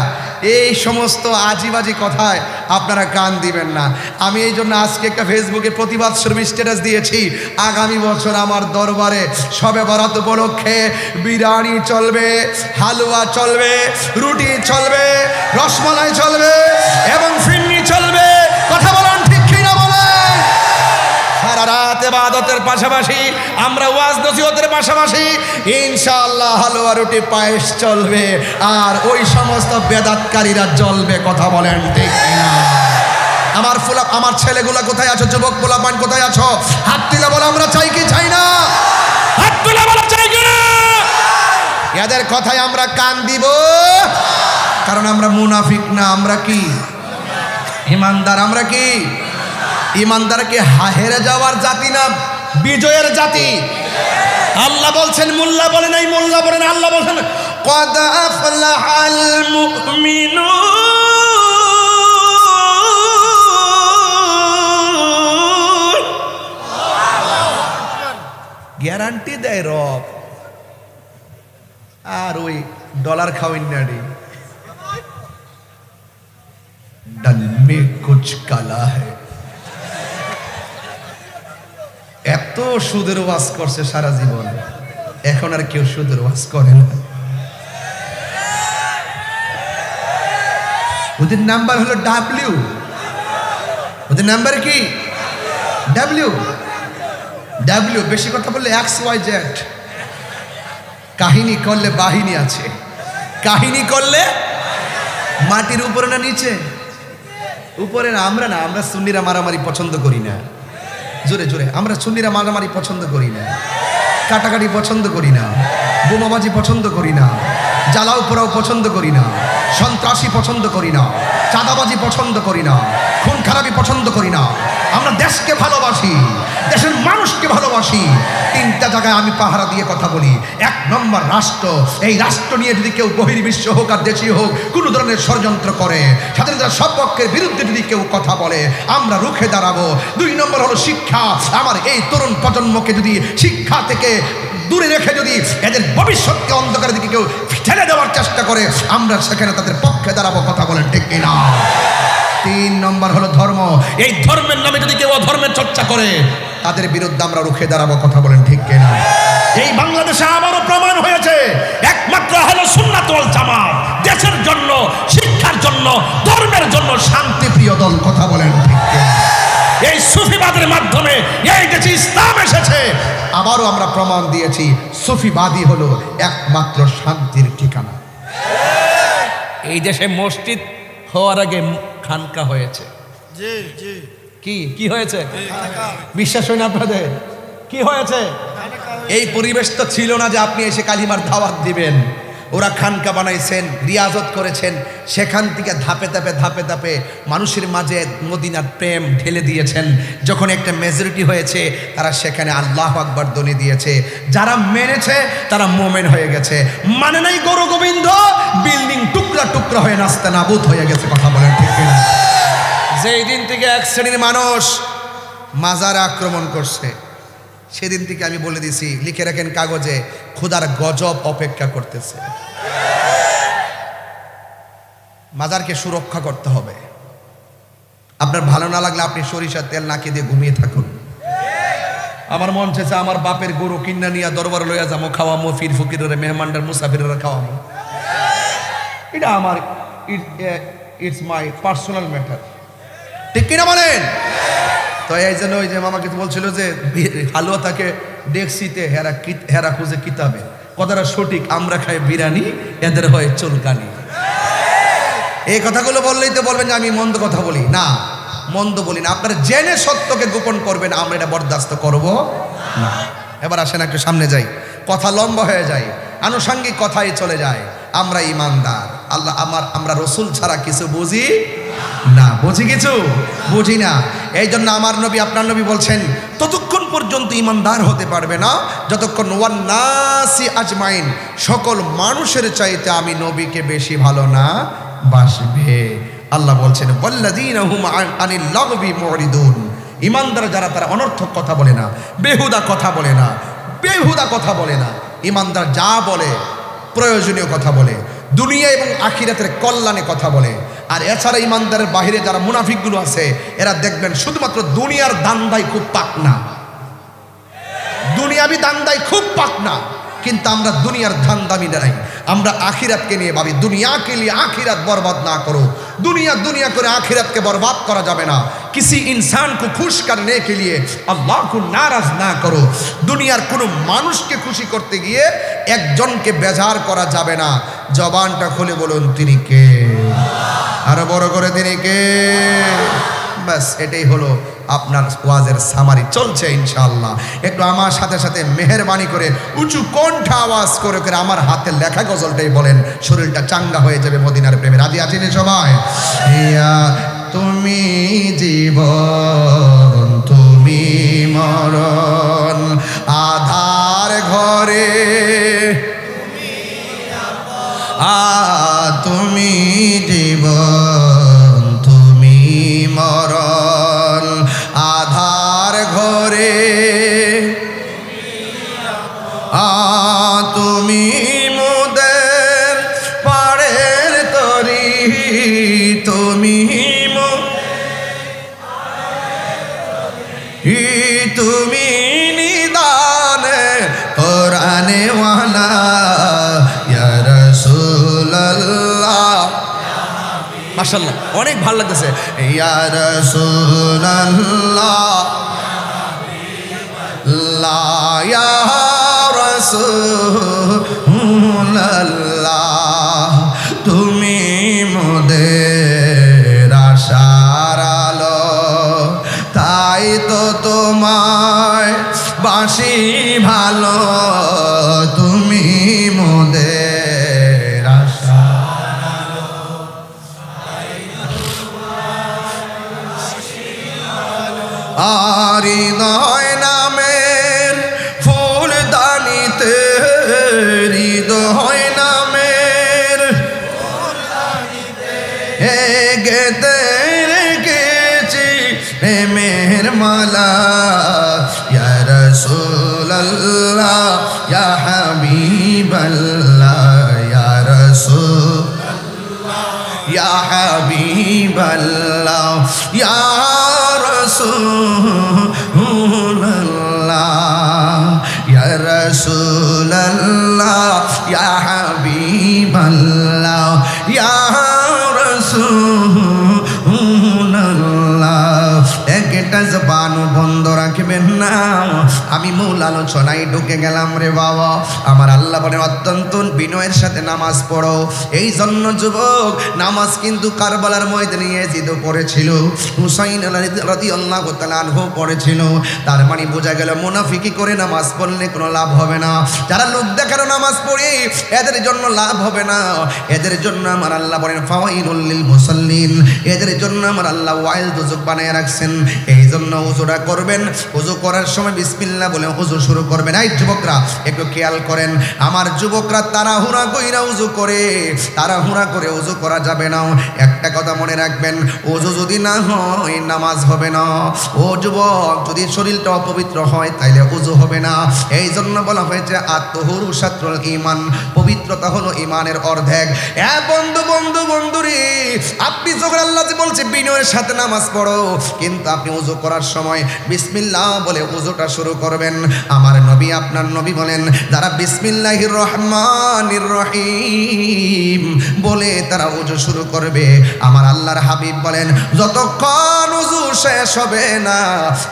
S1: এই সমস্ত আজিবাজি কথায় আপনারা কান দিবেন না। আমি এই জন্য আজকে একটা ফেসবুকে প্রতিবাদ স্বরূপ স্ট্যাটাস দিয়েছি, আগামী বছর আমার দরবারে শবে বরাত উপলক্ষে বিরিয়ানি চলবে, হালুয়া চলবে, রুটি চলবে, রসমালাই চলবে এবং ফিরনি চলবে। কথা বলেন ঠিক কিনা বলেন? সারা রাত ইবাদতের পাশাপাশি আমরা ওয়াজ নসিহতের পাশাপাশি ইনশাআল্লাহ হালুয়া রুটি পায়েস চলবে, আর ওই সমস্ত বেদাতকারীরা জ্বলবে। কথা বলেন ঠিক কিনা? আমার ছেলেগুলা কোথায় আছো? যুবক পোলাপান কোথায় আছো? হাত তুলে বলো আমরা চাই কি চাই না?
S2: হাত তুলে বলো চাই কি না?
S1: এদের কথায় আমরা কান দিব, কারণ আমরা মুনাফিক না, আমরা কি ইমানদার। আমরা কি ইমানদার? কি হেরে যাওয়ার জাতি না, বিজয়ের জাতি। আল্লাহ বলছেন, মোল্লা বলে নাই, মোল্লা বলে না, আল্লাহ বলছেন কদ আফলাহাল মুমিনুন। গ্যারান্টি দেয় রব। আর ওই ডলার খাওয়াই নাড়ি डल में कुछ काला है। এত সুদের ওয়াজ করছে সারা জীবন, এখন আর কেউ সুদের ওয়াজ করে না। ওদের নাম্বার হলো ডাব্লিউ। ওদের নাম্বার কি? ডাব্লিউ। ডাব্লিউ বেশি কথা বললে XYZ। কাহিনী করলে বাহিনী আছে, কাহিনী করলে মাটির উপরে না নিচে? উপরে না। আমরা সুন্নিরা মারামারি পছন্দ করি না। জোরে জোরে, আমরা সুন্নিরা মারামারি পছন্দ করি না, কাটাকাটি পছন্দ করি না, বোমাবাজি পছন্দ করি না, জ্বালাও পোড়াও পছন্দ করি না, সন্ত্রাসী পছন্দ করি না, চাঁদাবাজি পছন্দ করি না, খুন খারাপি পছন্দ করি না। আমরা দেশকে ভালোবাসি, দেশের মানুষকে ভালোবাসি। তিনটা জায়গায় আমি পাহারা দিয়ে কথা বলি। এক নম্বর রাষ্ট্র। এই রাষ্ট্র নিয়ে যদি কেউ বহির্বিশ্ব হোক আর দেশীয় হোক কোনো ধরনের ষড়যন্ত্র করে, স্বাধীনতার সপক্ষের বিরুদ্ধে যদি কেউ কথা বলে, আমরা রুখে দাঁড়াবো। দুই নম্বর হলো শিক্ষা। আমার এই তরুণ প্রজন্মকে যদি শিক্ষা থেকে দূরে রেখে যদি এদের ভবিষ্যৎকে অন্ধকারের দিকে কেউ ঠেলে দেওয়ার চেষ্টা করে, আমরা সেখানে তাদের পক্ষে দাঁড়াবো। কথা বলেন ঠিক কিনা? তিন নম্বর হলো ধর্ম। এই ধর্মের নামে যদি কেউ অধর্মের চর্চা করে, তাদের বিরুদ্ধে আমরা রুখে দাঁড়াবো। কথা বলেন ঠিক কিনা? এই বাংলাদেশে আবারও প্রমাণ হয়েছে একমাত্র হলো সুন্নাত ওয়াল জামাত দেশের জন্য, শিক্ষার জন্য, ধর্মের জন্য শান্তিপ্রিয় দল। কথা বলেন ঠিক কিনা? এই সুফিবাদের মাধ্যমে এই দেশে ইসলাম এসেছে। আবারও আমরা প্রমাণ দিয়েছি সুফিবাদী হলো একমাত্র শান্তির ঠিকানা। এই দেশে মসজিদ হওয়ার আগে খানকা হয়েছে। কি হয়েছে? বিশ্বাস হয় না আপনাদের? কি হয়েছে? এই পরিবেশ তো ছিল না যে আপনি এসে কালিমার দাওয়াত দিবেন। ওরা খানকা বানাইছেন, রিয়াজত করেছেন, সেখান থেকে ধাপে ধাপে মানুষের মাঝে মদিনার প্রেম ঢেলে দিয়েছেন। যখন একটা মেজরিটি হয়েছে, তারা সেখানে আল্লাহু আকবার ধ্বনি দিয়েছে। যারা মেনেছে তারা মোমেন হয়ে গেছে, মানে নাই গরু গোবিন্দ, বিল্ডিং টুকরা টুকরা হয়ে নাস্তা নাবুদ হয়ে গেছে। কথা বলেন ঠিক কিনা? যেই দিন থেকে এক শ্রেণীর মানুষ মাজারে আক্রমণ করছে, সেদিন থেকে আমি বলে দিছি, লিখে রাখেন কাগজে, খোদার গজব অপেক্ষা করতেছে। মাজারকে সুরক্ষা করতে হবে। আপনার ভালো না লাগলে আপনি সরিষার তেল নাকি দিয়ে ঘুমিয়ে থাকুন। আমার মন চেয়েছে আমার বাপের গরু কিন্না নিয়ে দরবার লইয়া যাবো, খাওয়ামো, ফির ফকিরের মেহমানদার মুসাফিরেরা খাওয়ামো। এটা আমার ইটস মাই পার্সোনাল ম্যাটার। ঠিক কিনা বলেন? তো এই জন্য ওই যে মামাকে বলছিল যে হালুয়া তাকে ডেকসিতে হেরা খুঁজে কিতাবে। কথাটা সঠিক। আমরা খাই বিরিয়ানি, এদের হয় চুলকানি। এই কথাগুলো বললেই তো বলবেন যে আমি মন্দ কথা বলি। না, মন্দ বলি না। আপনারা জেনে সত্যকে গোপন করবেন, আমরা এটা বরদাস্ত করব না। এবার আসেন একটু সামনে যাই, কথা লম্বা হয়ে যায়, আনুষঙ্গিক কথাই চলে যায়। আমরা ইমানদার। আল্লাহ আমরা রসুল ছাড়া কিছু বুঝি না। বুঝি কিছু? বুঝি না। এই জন্য আমার নবী, আপনার নবী বলছেন, ততক্ষণ পর্যন্ত ইমানদার হতে পারবে না যতক্ষণ ওয়ান নাসি আজমাইন, সকল মানুষের চাইতে আমি নবীকে বেশি ভালো না বাসবে। আল্লাহ বলছেন ওয়াল্লাযীনা হুম আনিল লাগবি মুরিদুন, ইমানদার যারা তারা অনর্থক কথা বলে না, বেহুদা কথা বলে না, বেহুদা কথা বলে না। ইমানদার যা বলে প্রয়োজনীয় কথা বলে। দুনিয়া এবং আখিরাতের কল্যাণে কথা বলে। আর এছাড়া ইমানদারের বাহিরে যারা মুনাফিকগুলো আছে এরা দেখবেন শুধুমাত্র দুনিয়ার দান্দায় খুব পাকনা, দুনিয়াবি দান্দায় খুব পাকনা, কিন্তু আমরা দুনিয়ার ধান্দামি নাই, আমরা আখিরাতকে নিয়ে ভাবি। দুনিয়াকে নিয়ে আখিরাত বরবাদ না করো, दुनिया दुनिया করে আখিরাতকে বরবাদ করা যাবে না। किसी इंसान को खुश करने के लिए अल्लाह को नाराज ना करो। দুনিয়ার কোনো মানুষকে খুশি করতে গিয়ে একজনকে বেজার করা যাবে না। জবানটা খুলে বলুন তিনি কে, আরো বড় করে তিনি কে। বাস এটাই হলো আপনার ওয়াজের সামারি। চলছে ইনশাআল্লাহ। একটু আমার সাথে সাথে মেহেরবানি করে উঁচু কণ্ঠ আওয়াজ করে করে আমার হাতে লেখা গজলটাই বলেন, শরীরটা চাঙ্গা হয়ে যাবে মদিনার প্রেমে। রাজি আছেন সবাই? ইয়া তুমি জীবন তুমি মরণ, আধার ঘরে তুমি জীবন তুমি মরণ, আধার ঘরে তুমি মোদের পাড়ের তরি, তুমি তুমি নিদানে কোরআনে ওয়ালা ইয়া রাসূলুল্লাহ। মাশাআল্লাহ, অনেক ভালো লাগতেছে। ইয়া রাসূলুল্লাহ লা ইয়া রাসূলুল্লাহ, তুমি মোদের আশার আলো, তাই তো তোমায় বাসি ভালো, তুমি মোদের আশার আলো। আর হৃদয় নামের ফুলদানিতে, হৃদয় নামের গেতে রেখেছি প্রেমের মালা, ইয়া রাসূলুল্লাহ ইয়া হাবিবাল্লাহ, ইয়া রাসূলুল্লাহ ইয়া হাবিবাল্লাহ, ইয়া রাসূলুল্লাহ ইয়া রাসূলুল্লাহ ইয়া হাবিবাল্লাহ, ইয়া রাসূলুল্লাহ। একটা জবান বন্ধ রাখবেন না। আমি মূল আলোচনায় ঢুকে গেলাম রে বাবা। আমার আল্লাহ বলেন অত্যন্ত বিনয়ের সাথে নামাজ পড়ো। এই জন্য যুবক, নামাজ কিন্তু কারবালার ময়দানে ইয়াজিদ পড়েছিল, হুসাইন রাদিয়াল্লাহু তাআলা আনহু পড়েছিল। তার মানে বোঝা গেল মুনাফিকি করে নামাজ পড়লে কোনো লাভ হবে না। যারা লোক দেখানো নামাজ পড়ে এদের জন্য লাভ হবে না। এদের জন্য আমার আল্লাহ বলেন ফাওয়াইলুল লিল মুসাল্লিন, এদের জন্য আমার আল্লাহ ওয়াইল দুজক বানায় রাখছেন। এই জন্য ওযুটা করবেন, ওযু করার সময় বিসমিল্লাহ বলে ওযু শুরু করবেন। এই যুবকরা একটু খেয়াল করেন, আমার যুবকরা তাড়াহুড়া কইরা ওযু করে, তাড়াহুড়া করে ওযু করা যাবে না। একটা কথা মনে রাখবেন, ওযু যদি না হয় নামাজ হবে না। ও যুবক, যদি শরীরটা অপবিত্র হয় তাইলে ওযু হবে না। এই জন্য বলা হয়েছে আত-তাহুরু শাতরুল ঈমান, পবিত্রতা হলো ঈমানের অর্ধেক। এ বন্ধু বন্ধু বন্ধুরে, আপনি যখন আল্লাহ যে বলছে বিনয়ের সাথে নামাজ পড়ো, কিন্তু আপনি ওযু করার সময় বিসমিল্লাহ বলে ওযুটা শুরু করবেন। আমার নবী আপনার নবী বলেন, যারা বিসমিল্লাহির রহমানির রহিম বলে তারা ওযু শুরু করবে, আমার আল্লাহর হাবিব বলেন যতক্ষণ ওযু শেষ হবে না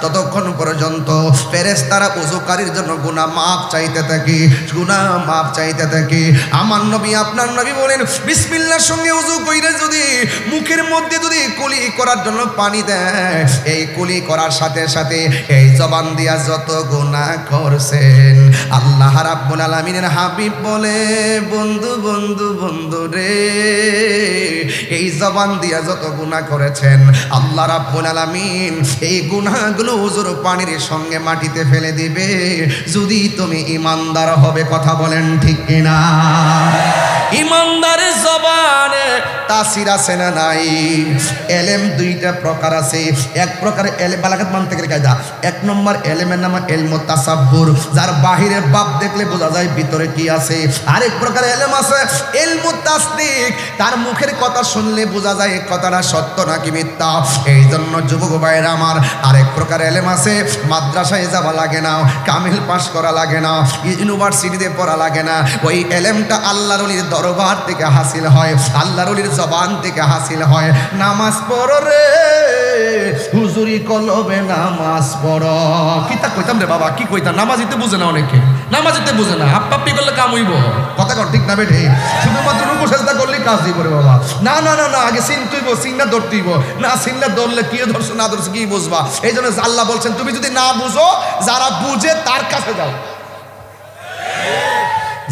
S1: ততক্ষণ পর্যন্ত ফেরেশতারা ওযুকারীর জন্য গুনাহ মাফ চাইতে থাকে, গুনাহ মাফ চাইতে থাকে। আমার নবী আপনার নবী বলেন বিসমিল্লাহর সঙ্গে ওযু কইরা যদি মুখের মধ্যে যদি কুলি করার জন্য পানি দেয়, এই কুলি করার সাথে সাথে এই জবান দিয়া যত গুনাহ করছেন, আল্লাহ রাব্বুল আলামিনের হাবিব বলে বন্ধু বন্ধু বন্ধু রে, এই জবান দিয়া যত গুনাহ করেছেন আল্লাহ রাব্বুল আলামিন এই গুনাহগুলো ওযুর পানির সঙ্গে মাটিতে ফেলে দিবে, যদি তুমি ঈমানদার হবে। কথা বলেন ঠিক কিনা?
S2: ইমানদারের জবানে
S1: তাসির আছে না নাই? এলেম দুইটা প্রকার আছে। এক প্রকার এলেম বালাগাত মানতিকের কায়দা। এক নম্বর এলেমের নাম ইলমু তাসাব্বুর, যার বাহিরে বাপ দেখলে বোঝা যায় ভিতরে কি আছে। আরেক প্রকার এলেম আছে ইলমু তাসদিক, তার মুখের কথা শুনলে বোঝা যায় এই কথাটা সত্য নাকি মিথ্যা। এই জন্য যুবক ভাইয়েরা আমার, আরেক প্রকার এলেম আছে মাদ্রাসায় যাওয়া লাগে না, কামিল পাস করা লাগে না, ইউনিভার্সিটিতে পড়া লাগে না। ওই এলেমটা আল্লাহর ওলির দরবার থেকে হাসিল হয়, আল্লাহর ওলির জবান থেকে হাসিল হয়। নামাজ পড়ো রে হুজুরি কলবে, নামাজ পড়ো। কিতা কইতাম রে বাবা, কি কইতাম? নামাজিতে বুঝে না, অনেকে নামাজিতে বুঝে না। আপ্পাপ্পি করলে কাম হইব, কথা কর ঠিক না বেঠে? শুধুমাত্র রুকু সেজদা করলে কাজ দিব রে বাবা। না না না না, আগে সিন তুইব, সিনটা ধরতেইব। না সিনটা ধরলে কি ধরছো না ধরছো কি বুঝবা? এই জন্য আল্লাহ বলছেন তুমি যদি না বুঝো, যারা বুঝে তার কাছে যাও।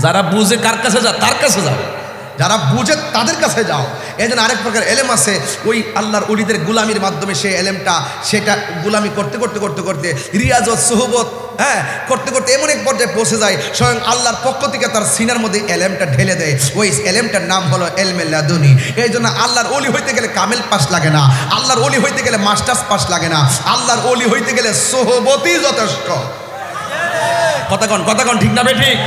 S2: যারা বুঝে কার কাছে যা? তার কাছে যাও।
S1: যারা বুঝে তাদের কাছে যাও। এই জন্য আরেক প্রকার এলেম আছে, ওই আল্লাহর ওলিদের গুলামির মাধ্যমে সেই এলেমটা, সেটা গুলামি করতে করতে করতে করতে রিয়াজত সোহবত করতে করতে এমন এক পর্যায়ে পৌঁছে যায়, স্বয়ং আল্লাহর পক্ষ থেকে তার সিনার মধ্যে এলেমটা ঢেলে দেয়। ওই এলেমটার নাম হলো এলমে লাদুনি। এই জন্য আল্লাহর ওলি হইতে গেলে কামেল পাস লাগে না, আল্লাহর ওলি হইতে গেলে মাস্টার্স পাস লাগে না, আল্লাহর ওলি হইতে গেলে সোহবতই যথেষ্ট। কথা কন ঠিক না বেঠিক?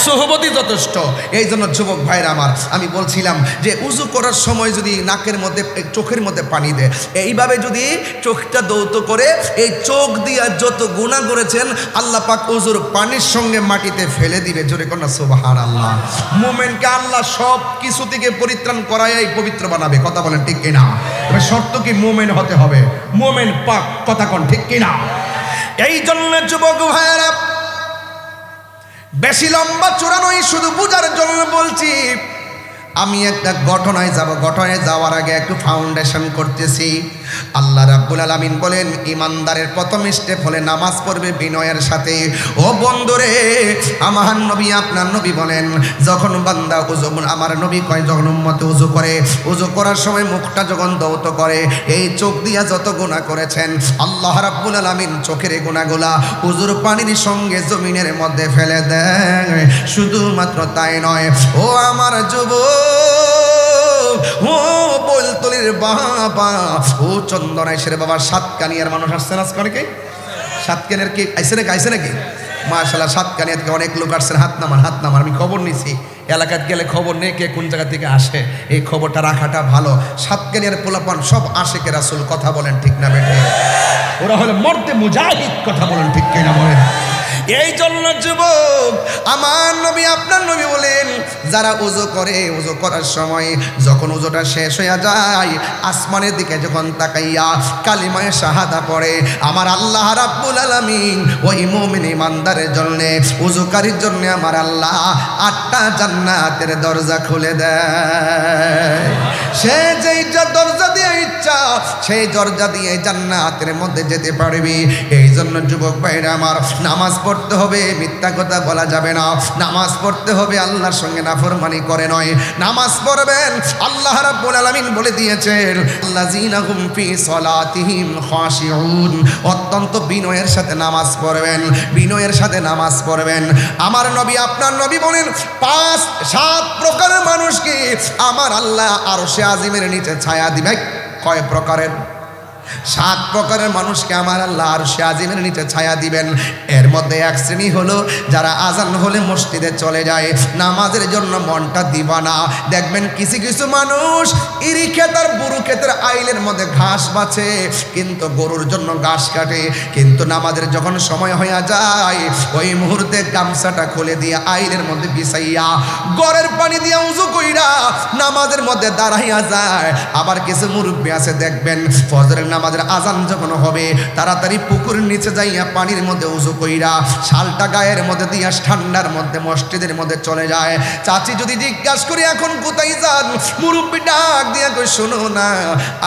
S1: সোহবতই যথেষ্ট। এই জন্য যুবক ভাইরা আমার, আমি বলছিলাম যে উজু করার সময় যদি নাকের মধ্যে চোখের মধ্যে পানি দেয়, এইভাবে যদি চোখটা দৌত করে এই চোখ দিয়া যত গুনাহ করেছেন আল্লাহ পাক উজুর পানির সঙ্গে মাটিতে ফেলে দিবে। জোরে কোন সুবহানাল্লাহ। মুমিনকে আল্লাহ সব কিছু থেকে পরিত্রাণ করায় পবিত্র বানাবে। কথা বলেন ঠিক কিনা? তবে শর্ত কি? মুমিন হতে হবে, মুমিন পাক। কথা কন ঠিক কিনা? এই জন্য যুবক ভাইরা, বেশি লম্বা চূড়া নয়, শুধু বুঝার জন্য বলছি। আমি একটা ঘটনায় যাব, ঘটনায় যাওয়ার আগে একটু ফাউন্ডেশন করতেছি। আল্লাহ রাব্বুল আলামিন বলেন ইমানদারের প্রথম স্টেপ হলে নামাজ পড়বে বিনয়ের সাথে। ও বন্ধুরে, আমার নবী আপনার নবী বলেন যখন বান্দা উযু, আমার নবী কয় যখন উম্মতে উযু করে, উযু করার সময় মুখটা যখন দৌত করে, এই চোখ দিয়া যত গুনাহ করেছেন আল্লাহ রাব্বুল আলামিন চোখের গুনাহগুলা উযুর পানির সঙ্গে জমিনের মধ্যে ফেলে দেয়। শুধুমাত্র তাই নয়, ও আমার যুবক, ও বলতলির বাবা, ও চন্দনাইশের বাবা, সাতকানিয়ার মানুষ আসছে না আজকে অনেকে? সাতকানিয়ার কি আইসে নাকি? মাশাআল্লাহ, সাতকানিয়া থেকে অনেক লোক আসছেন। হাত নামান। আমি খবর নিছি, এলাকায় গেলে খবর নেই কে কোন জায়গা থেকে আসে, এই খবরটা রাখাটা ভালো। সাতকানিয়ার পোলাপান সব আশেকে রাসূল। কথা বলেন ঠিক না বেঠে? ওরা হলো মর্দে মুজাহিদ। কথা বলেন ঠিক কিনা বলেন? এই জন্য যুবক, আমার নবী আপনার নবী বলেন যারা উযু করে, উযু করার সময় যখন উযুটা শেষ হয়ে যায়, আসমানের দিকে যখন তাকাইয়া কালিমায়ে শাহাদা পড়ে, আমার আল্লাহ রাব্বুল আলামিন ওই মুমিন ইমানদারের জন্য, উযুকারীর জন্য আমার আল্লাহ 8টা জান্নাতের দরজা খুলে দেয়। সে যেইটা দরজা দিয়ে ইচ্ছা সেই দরজা দিয়ে জান্নাতের মধ্যে যেতে পারবি। এই জন্য যুবক ভাইরা আমার, নামাজ পড়তে হবে, মিথ্যা কথা বলা যাবে না। নামাজ পড়তে হবে, আল্লাহর সঙ্গে নাফরমানি করে নয়। নামাজ পড়বেন, আল্লাহ রাব্বুল আলামিন বলে দিয়েছেন আল্লাযীনা হুম ফি সালাতিহিম খাশিউন, অত্যন্ত বিনয়ের সাথে নামাজ পড়বেন, বিনয়ের সাথে নামাজ পড়বেন। আমার নবী আপনার নবী বলেন 5-7 প্রকারের মানুষকে আমার আল্লাহ আরশে আজিমের নিচে ছায়া দিবে। কয় প্রকারের? 7 প্রকারের মানুষকে আমার আল্লাহ আরশে আজিমের নিচে ছায়া দিবেন। এর মধ্যে এক শ্রেণী হলো যারা আজান হলে মসজিদে চলে যায়, নামাজের জন্য মনটা দিবা না। দেখবেন কিছু কিছু মানুষ ইরি ক্ষেত আর বুরু ক্ষেতের আইলের মধ্যে ঘাস বাছে, কিন্তু গরুর জন্য ঘাস কাটে, কিন্তু নামাজের যখন সময় হয়ে যায় ওই মুহূর্তে গামছাটা খুলে দিয়ে আইলের মধ্যে বিছাইয়া গড়ের পানি দিয়ে উযু কইরা নামাজের মধ্যে দাঁড়াইয়া যায়। আবার কিছু মুরব্বী আছে দেখবেন ফজরের নামাজের আজান যখন হবে তাড়াতাড়ি পুকুরের নিচে যাইয়া পানির মধ্যে উযু কইরা শালটা গায়ের মধ্যে দিয়া ঠান্ডার মধ্যে মসজিদের মধ্যে চলে যায়। চাচি যদি জিজ্ঞাসা করি এখন কোথায় যান, মুরব্বী ডাক দিয়া কই শোনো না,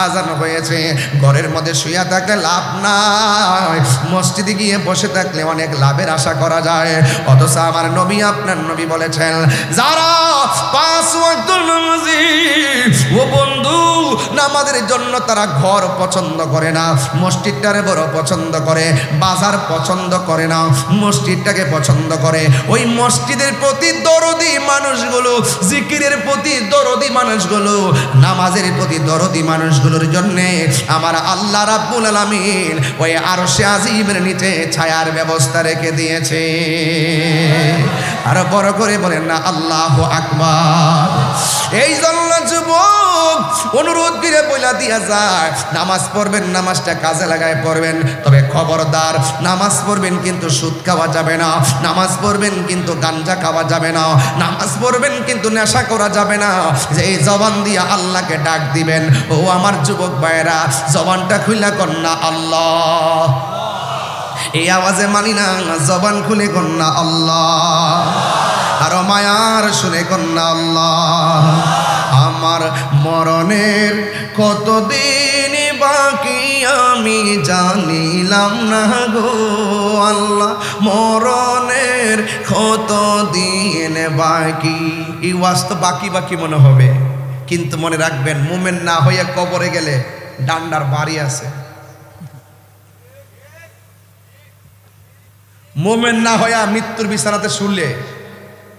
S1: আজান হয়েছে। ঘরের মধ্যে শুইয়া থাকলে লাভ নাই, মসজিদে গিয়ে বসে থাকলে অনেক লাভের আশা করা যায়। অথচ আমার নবী আপনার নবী বলেছেন যারা 5 ওয়াক্ত নামাজি, ও বন্ধু নামাজ নামাজের জন্য তারা ঘর পছন্দ করে না, মসজিদটারে বড় পছন্দ করে, বাজার পছন্দ করে না, মসজিদটাকে পছন্দ করে। ওই মসজিদের প্রতি দরদি মানুষগুলো, জিকিরের প্রতি দরদি মানুষগুলো, নামাজের প্রতি দরদি মানুষগুলোর জন্যে আমার আল্লাহ রাব্বুল আলামিন ওই আরশে আজিমের নিচে ছায়ার ব্যবস্থা রেখে দিয়েছে। আর বড় করে বলেন না আল্লাহু আকবার। এই জন্য যুবক অনুরোধ করে বইলা দিয়া যায়, নামাজ পড়বেন, নামাজটা কাজে লাগায় পড়বেন, তবে খবরদার নামাজ পড়বেন কিন্তু সুদ খাওয়া যাবে না, নামাজ পড়বেন কিন্তু গাঞ্জা খাওয়া যাবে না, নামাজ পড়বেন কিন্তু নেশা করা যাবে না। যে এই জবান দিয়া আল্লাহকে ডাক দিবেন, ও আমার যুবক ভাইয়েরা জবানটা খুইলা কন্যা আল্লাহ, এই আওয়াজে মানি না, জবান খুলে কন্যা আল্লাহ, আরো মায়ার শুনে কন্যা আল্লাহ। আমার মরণের কতদিন বাকি আমি জানিলাম না গো আল্লাহ, মরণের কতদিন বাকি। এই ওয়াজ তো বাকি বাকি মনে হবে, কিন্তু মনে রাখবেন মুমিন না হয়ে কবরে গেলে ডান্ডার বাড়ি আছে। মুমিন না হইয়া মৃত্যুর বিছানাতে শুলে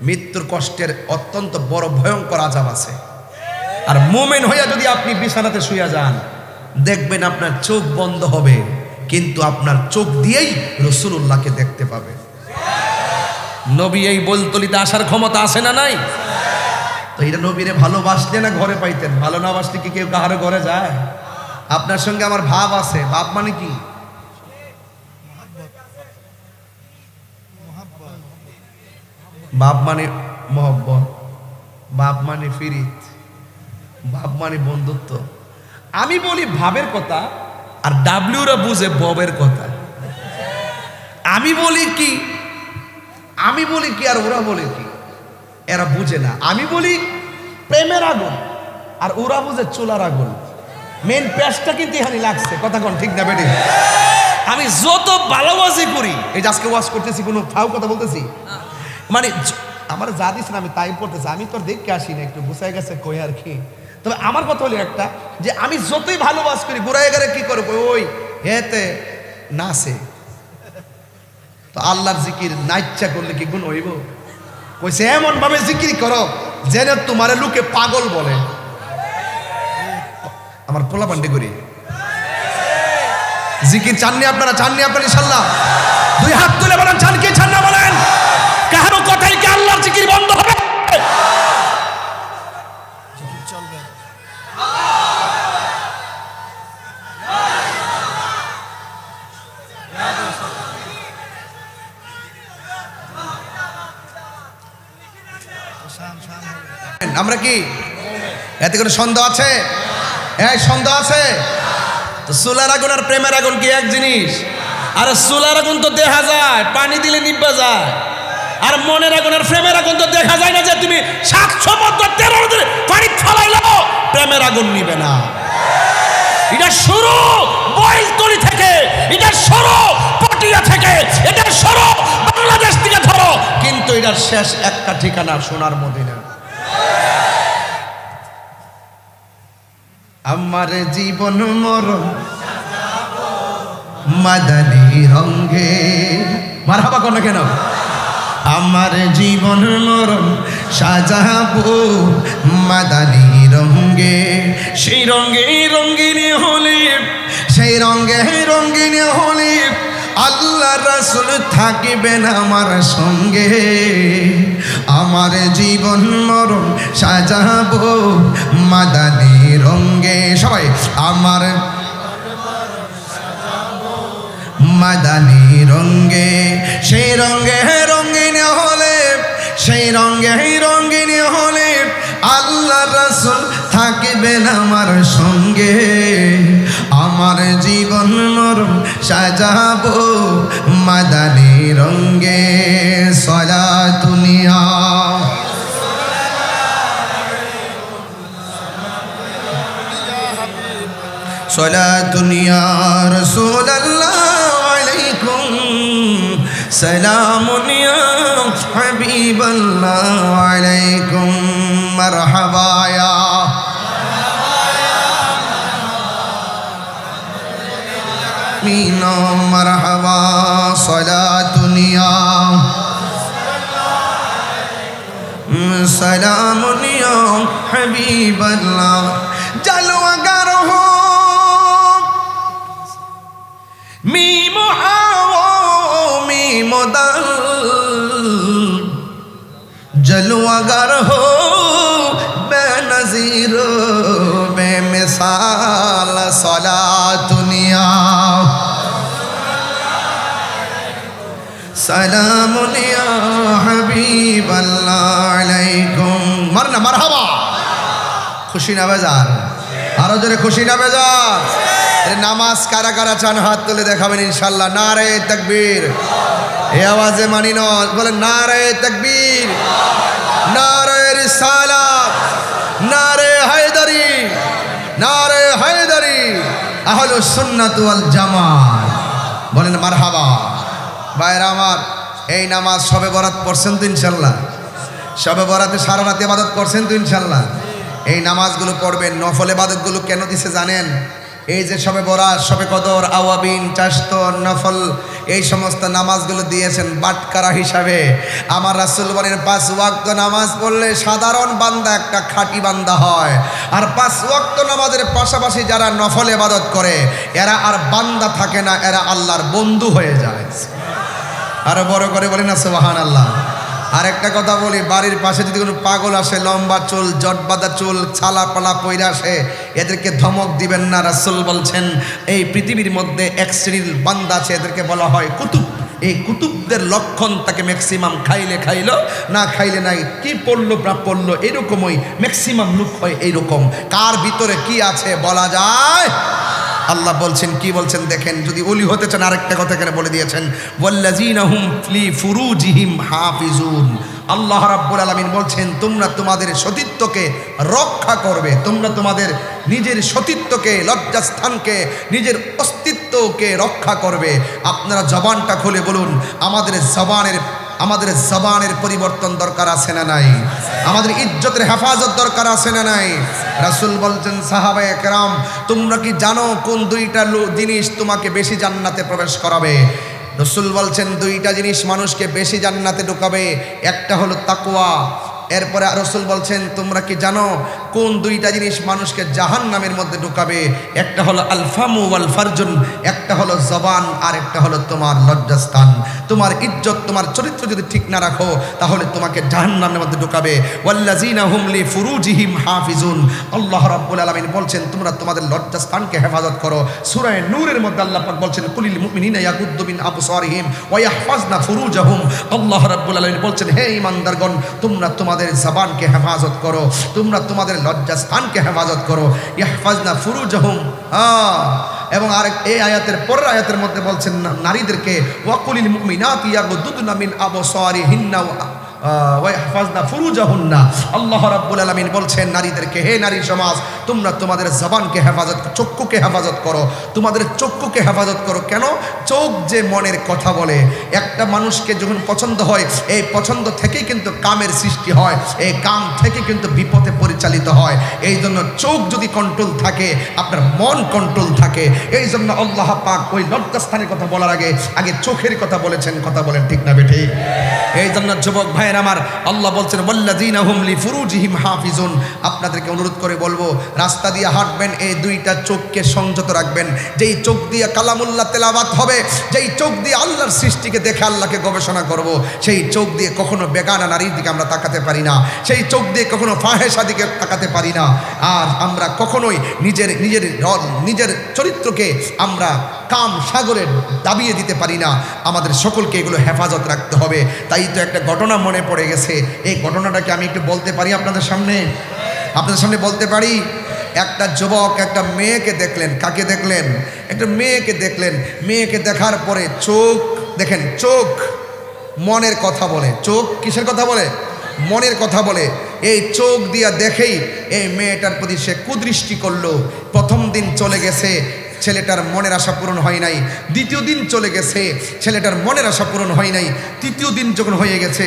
S1: মৃত্যুর কষ্টের অত্যন্ত বড় ভয়ঙ্কর আযাব আছে। আর মুমিন হইয়া যদি আপনি বিছানাতে শুয়ে যান, দেখবেন আপনার চোখ বন্ধ হবে, কিন্তু আপনার চোখ দিয়েই রাসূলুল্লাহকে দেখতে পাবে। নবী এই বলতলিতে আসার ক্ষমতা আছে না নাই? তো এটা নবীরে ভালোবাসলে না ঘরে পাইতেন, ভালো না বাসলে কি কেউ কাহারও ঘরে যায়? আপনার সঙ্গে আমার ভাব আছে। ভাব মানে কি? বাপ মানে মহব্বত, বাপ মানে ফিরিত, বাপ মানে বন্ধুত্ব। আমি বলি ভাবের কথা, আর ডাব্লিউরা বুঝে ববের কথা। আমি বলি কি আর ওরা বলে কি, এরা বুঝে না। আমি বলি প্রেমের আগুন, আর ওরা বুঝে চুলার আগুন। মেন প্যাচটা কিন্তু এখানে লাগছে, কথা কোন ঠিক না বেটে? আমি যত ভালোবাসি করি, এই যে আজকে ওয়াজ করতেছি, কোনো ফাও কথা বলতেছি মানে আমার যা দিস না আমি তাই পড়তেছি, আমি তোর দেখতে আসি না, একটু গুছাই গেছে কই আর কি। তবে আমার কথা হলো একটা, যে আমি যতই ভালোবাস করি গোড়ায় গেলে কি করবো, ওই হেতে নাচে। তো আল্লাহর জিকির না ইচ্ছা করলে কি গুণ হইব? কইছে এমন ভাবে জিকির করো যেন তোমার লোকে পাগল বলে। আমার পোলা পান্ডি করি জিকির চাননি আপনারা? চাননি আপনারা ইনশাআল্লাহ? দুই হাত তুলে বলেন চান কি চান না বলেন। কারো কথাই কি আল্লাহর জিকির বন্ধ হবে? চলবে। আমরা কি এতে কোনো সন্দেহ আছে? হ্যাঁ সন্দেহ আছে। তো চুলার আগুন আর প্রেমের আগুন কি এক জিনিস? আর চুলার আগুন তো দেখা যায়, পানি দিলে নিভা যায়। আর মনের আগুন আর প্রেমের আগুন তো দেখা যায় না, যে তুমি 700 বছর 13 দিন পানি ফলাইলো প্রেমের আগুন নিবে না। এটা শুরু বইলতলি থেকে, এটা শুরু পটিয়া থেকে, এটা শুরু বাংলাদেশ থেকে ধরো, কিন্তু এটার শেষ একটা ঠিকানা সোনার মদিনা। আমার জীবন মরণ মাদানী রঙে, মারহাবা কোন কেন? আমার জীবন মরণ সাজাবো মাদানী রঙে, সেই রঙে রঙিনী হলে, সেই রঙে রঙিনী হলে আল্লাহ রাসূল থাকিবেন আমার সঙ্গে। আমার জীবন মরণ সাজাবো মাদানী রঙে, সবাই আমার মাদানী রঙে, সেই রঙে রঙিন হলে, সেই রঙে রঙিন হলে আল্লাহ রাসূল থাকিবেন আমার সঙ্গে। আমার জীবন মরণ সাজাবো মাদানী রঙে। সালাতুনিয়া সালাতুনিয়া রাসূলুল্লাহ আলাইকুম, সালামুনিয়া হাবিবাল্লাহ আলাইকুম, মারহাবা ইয়া মিনো মারহাবা সালাতুনিয়া সালামুনিয়া হাবিবাল্লাহ জালওয়াগার হো মিমো আও মিমো দাল जलवागर हो बेनज़ीर बेमिसाल सलातुनिया सलामुनिया हबीबल्लाह अलैकुम मरना मरहबा खुशी ना बेजार आरो जोरे खुशी ना बेजार नामाज कारा कारा चान हाथ तुले देखाबेन इंशाल्लाह नारे तकबीर ए आवाजे मानी न बोले नारे तकबीर नारे रिसालत नारे हैदरी আহলুস সুন্নাত ওয়াল জামাত বলেন মারহাবা। ভাইরা আমার, এই নামাজ শবে বরাত পড়ছেন তো ইনশাল্লাহ? শবে বরাতে সারা রাত ইবাদত করছেন তো ইনশাল্লাহ? এই নামাজগুলো পড়বেন। নফল ইবাদতগুলো কেন দিছে জানেন? এই যে শবে বরাত, শবে কদর, আওয়াবিন, চাশত, নফল, এই সমস্ত নামাজগুলো দিয়েছেন বাটকারা হিসাবে। আমার রাসূল বলেন 5 ওয়াক্ত নামাজ পড়লে সাধারণ বান্দা একটা খাঁটি বান্দা হয়, আর 5 ওয়াক্ত নামাজের পাশাপাশি যারা নফল ইবাদত করে এরা আর বান্দা থাকে না, এরা আল্লাহর বন্ধু হয়ে যায়। আরো বড় করে বলেন না সুবহানাল্লাহ। আর একটা কথা বলি, বাড়ির পাশে যদি কোনো পাগল আসে, লম্বা চুল, জটবাঁধা চুল, ছালা পালা পইরা আসে, এদেরকে ধমক দিবেন না। রাসূল বলছেন এই পৃথিবীর মধ্যে এক শ্রেণীর বান্দা আছে, এদেরকে বলা হয় কুতুব। এই কুতুবদের লক্ষণ তাকে ম্যাক্সিমাম খাইলে খাইলো, না খাইলে নাই, কি পড়লো পড়লো, এরকমই ম্যাক্সিমাম লুক হয় এইরকম। কার ভিতরে কি আছে বলা যায়? আল্লাহ বলছেন, কি বলছেন দেখেন। যদি ওলি হতে চান আরেকটা কথা এখানে বলে দিয়েছেন, ওয়াল্লাযীনা হুম ফি ফুরুজিহিম হাফিজুন। আল্লাহ রাব্বুল আলামিন বলছেন তোমরা তোমাদের সতীত্বকে রক্ষা করবে, তোমরা তোমাদের নিজের সতীত্বকে, লজ্জাস্থানকে, নিজের অস্তিত্বকে রক্ষা করবে। আপনারা জবানটা খুলে বলুন, আমাদের জবানের পরিবর্তন দরকার আছে না নাই? আমাদের ইজ্জতের হেফাজত দরকার আছে না নাই? রাসূল বলছেন সাহাবায়ে কেরাম তোমরা কি জানো কোন দুইটা জিনিস তোমাকে বেশি জান্নাতে প্রবেশ করাবে? রাসূল বলছেন দুইটা জিনিস মানুষকে বেশি জান্নাতে ঢোকাবে, একটা হলো তাকওয়া। এরপরে রাসূল বলছেন তোমরা কি জানো কোন দুইটা জিনিস মানুষকে জাহান্নামের মধ্যে ঢোকাবে? একটা হলো আল ফামু ওয়াল ফারজুন, একটা হলো জবান, আর একটা হলো তোমার লজ্জাস্থান। তোমার ইজ্জত, তোমার চরিত্র যদি ঠিক না রাখো তাহলে তোমাকে জাহান্নামের মধ্যে ঢোকাবে। ওয়াল্লাযীনা হুম লি ফুরুজিহিম হাফিজুন। আল্লাহ রাব্বুল আলামিন বলছেন তোমরা তোমাদের লজ্জাস্থানকে হেফাজত করো। সূরা নূরের মধ্যে আল্লাহ পাক বলছেন কুলিল মুমিনিনা ইয়াগুদ্দু মিন আবসারিহিম ওয়া ইয়াহফাজনা ফুরুজাহুম। আল্লাহ রাব্বুল আলামিন বলছেন হে ঈমানদারগণ তোমরা তোমাদের জবানকে হেফাজত করো, তোমরা তোমাদের লজ্জাস্থানকে হেফাজত করো। ইয়াহফাজনা ফুরুজাহুম। এবং আরেক এই আয়াতের পরের আয়াতের মধ্যে বলছেন নারীদেরকে ওয়াকুলিল মুমিনাতি ইয়াগুদ্দুনা মিন আবসারিহিন্না ওয়া ইয়াহফাজনা ফুরুজাহুন্না। আল্লাহ রাব্বুল আলামিন বলছেন নারীদেরকে, হে নারী সমাজ তোমরা তোমাদের জবানকে হেফাজত, চক্ষুকে হেফাজত করো, তোমাদের চক্ষুকে হেফাজত করো। কেন? চোখ যে মনের কথা বলে। একটা মানুষকে যখন পছন্দ হয়, এই পছন্দ থেকেই কিন্তু কামের সৃষ্টি হয়, এই কাম থেকে কিন্তু বিপথে পরিচালিত হয়। এই জন্য চোখ যদি কন্ট্রোল থাকে, আপনার মন কন্ট্রোল থাকে। এই জন্য আল্লাহ পাক ওই লজ্জাস্থানের কথা বলার আগে চোখের কথা বলেছেন। কথা বলেন ঠিক না বেঠি? এই জন্য যুবক ভাইয়ের আমার, আল্লাহ বলছেন ওয়াল্লাযীনা হুম লি ফুরুজিহিম হাফিজুন। আপনাদেরকে অনুরোধ করে বলবো, রাস্তা দিয়ে হাঁটবেন এই দুইটা চোখকে সংযত রাখবেন। যেই চোখ দিয়ে কালামুল্লাহ তেলাওয়াত হবে, যেই চোখ দিয়ে আল্লাহর সৃষ্টিকে দেখে আল্লাহকে গবেষণা করব, সেই চোখ দিয়ে কখনো বেগানা নারীর দিকে আমরা তাকাতে পারি না, সেই চোখ দিয়ে কখনো ফাহেসা দিকে তাকাতে পারি না। আর আমরা কখনোই নিজের চরিত্রকে আমরা কাম সাগরে দাবিয়ে দিতে পারি না। আমাদের সকলকে এগুলো হেফাজত রাখতে হবে। তাই তো একটা ঘটনা মনে পড়ে গেছে, এই ঘটনাটাকে আমি একটু বলতে পারি আপনাদের সামনে বলতে পারি। একটা যুবক একটা মেয়েকে দেখলেন। কাকে দেখলেন? একটা মেয়েকে দেখলেন। মেয়েকে দেখার পরে চোখ দেখেন, চোখ মনের কথা বলে। চোখ কিসের কথা বলে? মনের কথা বলে। এই চোখ দিয়া দেখেই এই মেয়েটার প্রতি সে কুদৃষ্টি করলো। প্রথম দিন চলে গেছে, ছেলেটার মনের আশা পূরণ হয় নাই। দ্বিতীয় দিন চলে গেছে, ছেলেটার মনের আশা পূরণ হয় নাই। তৃতীয় দিন যখন হয়ে গেছে,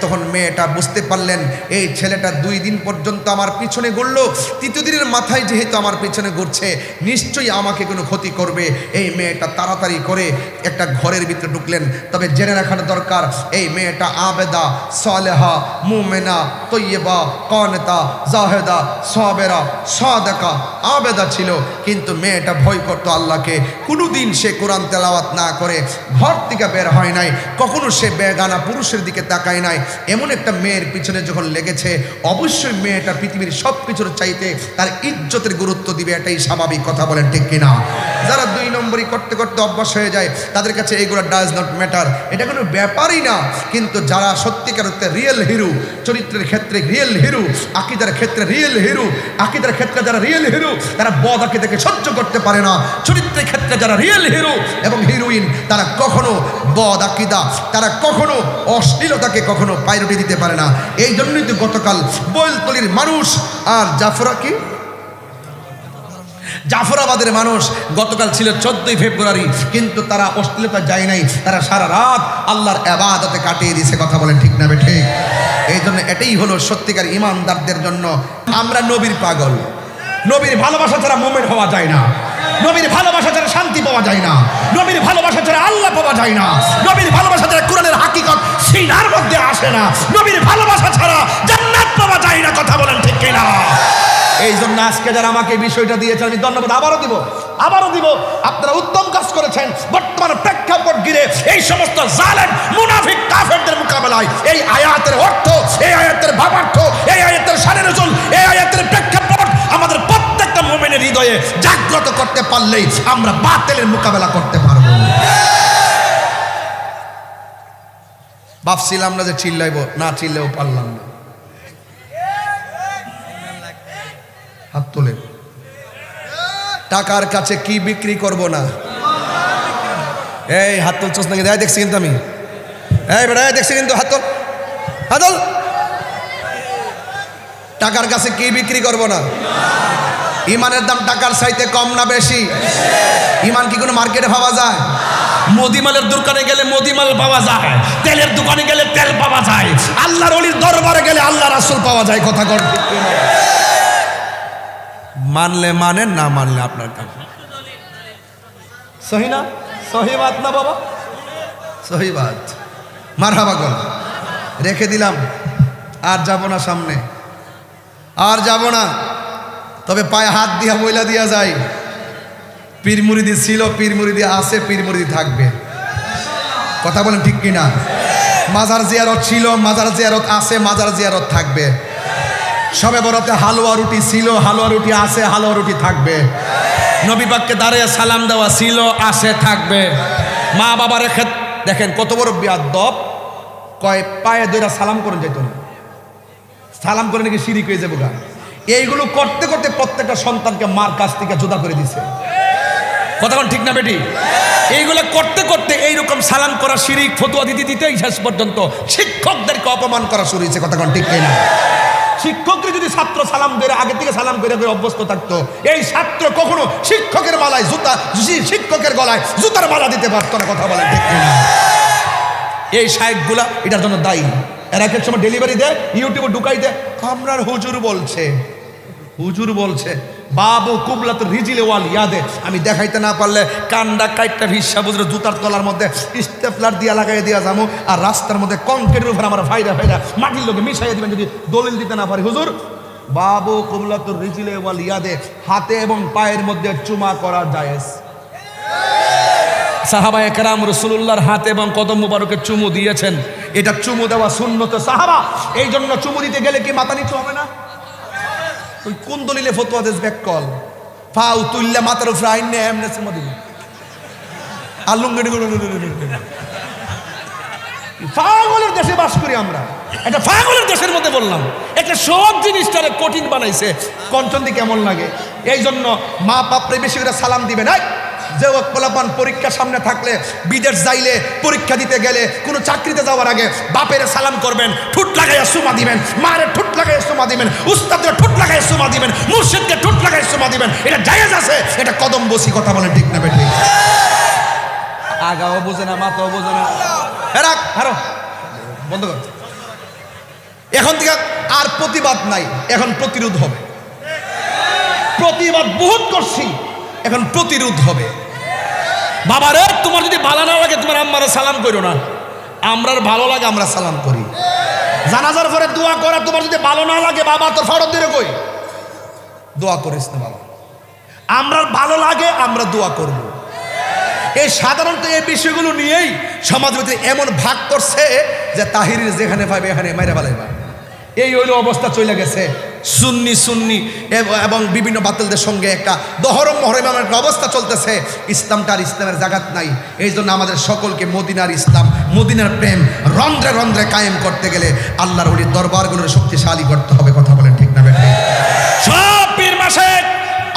S1: তখন মেয়েটা বুঝতে পারলেন এই ছেলেটা 2 দিন পর্যন্ত আমার পিছনে ঘুরলো, তৃতীয় দিনের মাথায় যেহেতু আমার পিছনে ঘুরছে, নিশ্চয়ই আমাকে কোনো ক্ষতি করবে। এই মেয়েটা তাড়াতাড়ি করে একটা ঘরের ভিতরে ঢুকলেন। তবে জেনে রাখার দরকার, এই মেয়েটা আবেদা, সালেহা, মুমিনা, তৈয়বা, কানেতা, জাহেদা, সাবেরা, সাদাকা, আবেদা ছিল। কিন্তু মেয়েটা ভয় করতো আল্লাহকে। কোনোদিন সে কোরআন তেলাওয়াত না করে ঘর থেকে বের হয় নাই, কখনো সে বেগানা পুরুষের দিকে তাকায় নাই। এমন একটা মেয়ের পিছনে যখন লেগেছে, অবশ্যই মেয়েটা পৃথিবীর সব কিছুর চাইতে তার ইজ্জতের গুরুত্ব দিবে, এটাই স্বাভাবিক। কথা বলেন ঠিক কিনা? যারা 2 নম্বরই করতে করতে অভ্যাস হয়ে যায়, তাদের কাছে এইগুলো ডাজ নট ম্যাটার, এটা কোনো ব্যাপারই না। কিন্তু যারা সত্যিকার অর্থে রিয়েল হিরো, চরিত্রের ক্ষেত্রে রিয়েল হিরো, আকিদার ক্ষেত্রে রিয়েল হিরো, আকিদার ক্ষেত্রে যারা রিয়েল হিরো তারা বদ আকিদাকে সহ্য করতে পারে না। চরিত্রের ক্ষেত্রে যারা রিয়েল হিরো এবং হিরোইন, তারা কখনো বদ আকিদা, তারা কখনো অশ্লীলতাকে কখনো পাইরুটি দিতে পারে না। এই জন্যই তো গতকাল বৈলতলির মানুষ আর জাফরাবাদের মানুষ গতকাল ছিল 14ই ফেব্রুয়ারি, কিন্তু তারা অশ্লীলতা যায় নাই, তারা সারা রাত আল্লাহর ইবাদতে কাটিয়ে দিয়েছে। কথা বলেন ঠিক না ঠিক? এই জন্য এটাই হলো সত্যিকার ইমানদারদের জন্য। আমরা নবীর পাগল, নবীর ভালোবাসা ছাড়া মুমিন হওয়া যায় না, নবীর ভালোবাসা ছাড়া শান্তি পাওয়া যায় না, নবীর ভালোবাসা ছাড়া আল্লাহ পাওয়া যায় না, নবীর ভালোবাসা ছাড়া কোরআনের হাকিকত সিনার মধ্যে আসে না, নবীর ভালোবাসা ছাড়া জান্নাত পাওয়া যায় না। কথা বলেন ঠিক কিনা? এই জন্য আজকে যারা আমাকে বিষয়টা দিয়েছেন, আমি ধন্যবাদ আবারও দিব। আপনারা উত্তম কাজ করেছেন। বর্তমান প্রেক্ষাপট ঘিরে এই সমস্ত জালেম মুনাফিক কাফেরদের মোকাবেলায় এই আয়াতের অর্থ, এই আয়াতের ভাবার্থ, এই আয়াতের শানে নজুল, এই আয়াতের প্রেক্ষাপট আমাদের প্রত্যেকটা মুমিনের হৃদয়ে জাগ্রত করতে পারলেই আমরা বাতিলের মোকাবেলা করতে পারব। ভাবছিলাম না যে চিল্লাইবো, না চিল্লেও পারলাম না। হাত তোলেন। টাকার কাছে কি বিক্রি করব না? এই হাত তুলছস নাকি? দেয় দেখছি কিন্তু আমি, এই বেটা দেখছি কিন্তু, হাত তোল, হাত তোল। টাকার কাছে কি বিক্রি করব না? ইমানের দাম টাকার চাইতে কম না বেশি? ইমান কি কোনো মার্কেটে পাওয়া যায়?
S2: মোদিমালের দোকানে গেলে মোদিমাল পাওয়া যায়, তেলের দোকানে গেলে তেল পাওয়া যায়,
S1: আল্লাহর ওলির দরবারে গেলে আল্লাহ রাসূল পাওয়া যায়। কথা কর, মানলে মানেন, না মানলে আপনার কাছে। সহি না? সহি বাত না বাবা? সহি বাত। মারহাবা গো। রেখে দিলাম, আর যাব না সামনে, আর যাব না। তবে পায়ে হাত দিয়া ময়লা দিয়া যায়। পীর মুরিদি ছিল, পীর মুরিদি আছে, পীর মুরিদি থাকবে। কথা বলেন ঠিক কিনা? মাজার জিয়ারত ছিল, মাজার জিয়ারত আছে, মাজার জিয়ারত থাকবে। সবে বরাতে হালুয়া রুটি ছিল, হালুয়া রুটি আছে, হালুয়া রুটি থাকবে।
S2: নবী পাককে দাঁড়িয়ে সালাম দেওয়া ছিল, আছে, থাকবে। মা বাবার
S1: দেখেন কত বড় বিয়াদব, কয় পায়ে দইরা সালাম করেন যেত না, সালাম করে নাকি শিরিক হয়ে যাবো গা। এইগুলো করতে করতে প্রত্যেকটা সন্তানকে মার কাছ থেকে জুদা করে দিছে।
S2: কথা বল ঠিক না বেটি? এইগুলো করতে করতে এইরকম সালাম করা শিরিক ফতোয়া দিতে দিতেই শেষ পর্যন্ত
S1: শিক্ষকদেরকে অপমান করা শুরু হয়েছে। কথা ঠিক কিনা? শিক্ষককে যদি ছাত্র সালাম দিয়ে আগে থেকে সালাম করে অভ্যস্ত থাকতো, এই ছাত্র কখনো শিক্ষকের মালায় জুতা, শিক্ষকের গলায় জুতার মালা দিতে পারতো না। কথা বলেন ঠিক কিনা? এই শায়েখগুলা এটার জন্য দায়ী। এরা এক সময় ডেলিভারি দেয়, ইউটিউবে ঢুকাই দেয়, আমরার হুজুর বলছে, হুজুর বলছে বাবু কুবলাত রিজিলে ওয়াল ইয়াদে। আমি দেখাইতে না পারলে কান্ডা কাইটটা ভিসা বুঝলে জুতার তলার মধ্যে স্টেপলার দিয়া লাগাই দিয়া যাবো, আর রাস্তার মধ্যে কংক্রিটের উপর আমার ফাইদা মাটির লোকে মিশাইয়া দিবেন যদি দলিল দিতে না পারি। হুজুর বাবু কুবলাত রিজিলে ওয়াল ইয়াদে, হাতে এবং পায়ের মধ্যে চুমা করা জায়েজ।
S2: সাহাবায়ে কেরাম রাসূলুল্লাহর হাতে এবং কদম মুবারকে চুমু দিয়েছেন,
S1: এটা চুমু দেওয়া সুন্নত সাহাবা। এই জন্য চুমু দিতে গেলে কি মাথা নিচু হবে না? ওই কোন দলিলে ফতোয়া দেশ ব্যাক কল ফাউ তুল্লা মাথার উপরে আইন এমনেসের মধ্যে আলুঙ্গি পাগলের দেশে বাস করি আমরা।
S2: এটা পাগলের দেশের মধ্যে বললাম, একটা সব জিনিসটারে কঠিন বানাইছে।
S1: কঞ্চন্দি কেমন লাগে? এই জন্য মা বাপরে বেশি করে সালাম দিবেন। যে পোলাপান পরীক্ষা সামনে থাকলে বিদেশ যাইলে পরীক্ষা দিতে গেলে কোনো চাকরিতে যাওয়ার আগে বাপের সালাম করবেন, ঠুট লাগাইয়া সুমা দিবেন, মায়ের ঠুট লাগাইয়া সুমা দিবেন, উস্তাদের ঠুট লাগাইয়া সুমা দিবেন, মুর্শিদকে ঠুট লাগাইয়া সুমা দিবেন। এটা জায়েজ আছে, এটা কদম বসি কথা বলে ঠিক না বেঠিক? আগাও বোঝে না, মাথাও বোঝে না। হেরাক হারো বন্ধ কর। এখন থেকে আর প্রতিবাদ নাই, এখন প্রতিরোধ হবে। প্রতিবাদ বহুত করছি, এখন প্রতিরোধ হবে।
S2: বাবারে তোমার যদি ভালো না লাগে তোমার আম্মারে সালাম করো না,
S1: আমরার ভালো লাগে আমরা সালাম করি। জানাজার পরে দোয়া করা তোমার যদি ভালো না লাগে, বাবা তোর ফরত দিয়ে কই দোয়া করিস না বাবা। আমরার ভালো লাগে আমরা দোয়া করব। এই সাধারণত এই বিষয়গুলো নিয়েই সমাজ ভিতরে এমন ভাগ করছে যে তাহিরির যেখানে পাইবে এখানে মাইরা ফেলাইবা, এই হইল অবস্থা চলে গেছে। সুন্নি সুন্নি এবং বিভিন্ন বাতিলদের সঙ্গে একটা দহরম মহরম একটা অবস্থা চলতেছে। ইসলামটা আর ইসলামের জাগাত নাই। এই জন্য আমাদের সকলকে মদিনার ইসলাম, মদিনার প্রেম রন্ধ্রে রন্ধ্রে কায়েম করতে গেলে আল্লাহর ওলির দরবারগুলোর শক্তিশালী করতে হবে। কথা বলেন ঠিক না বেঠিক?
S2: সব পীর মাসেক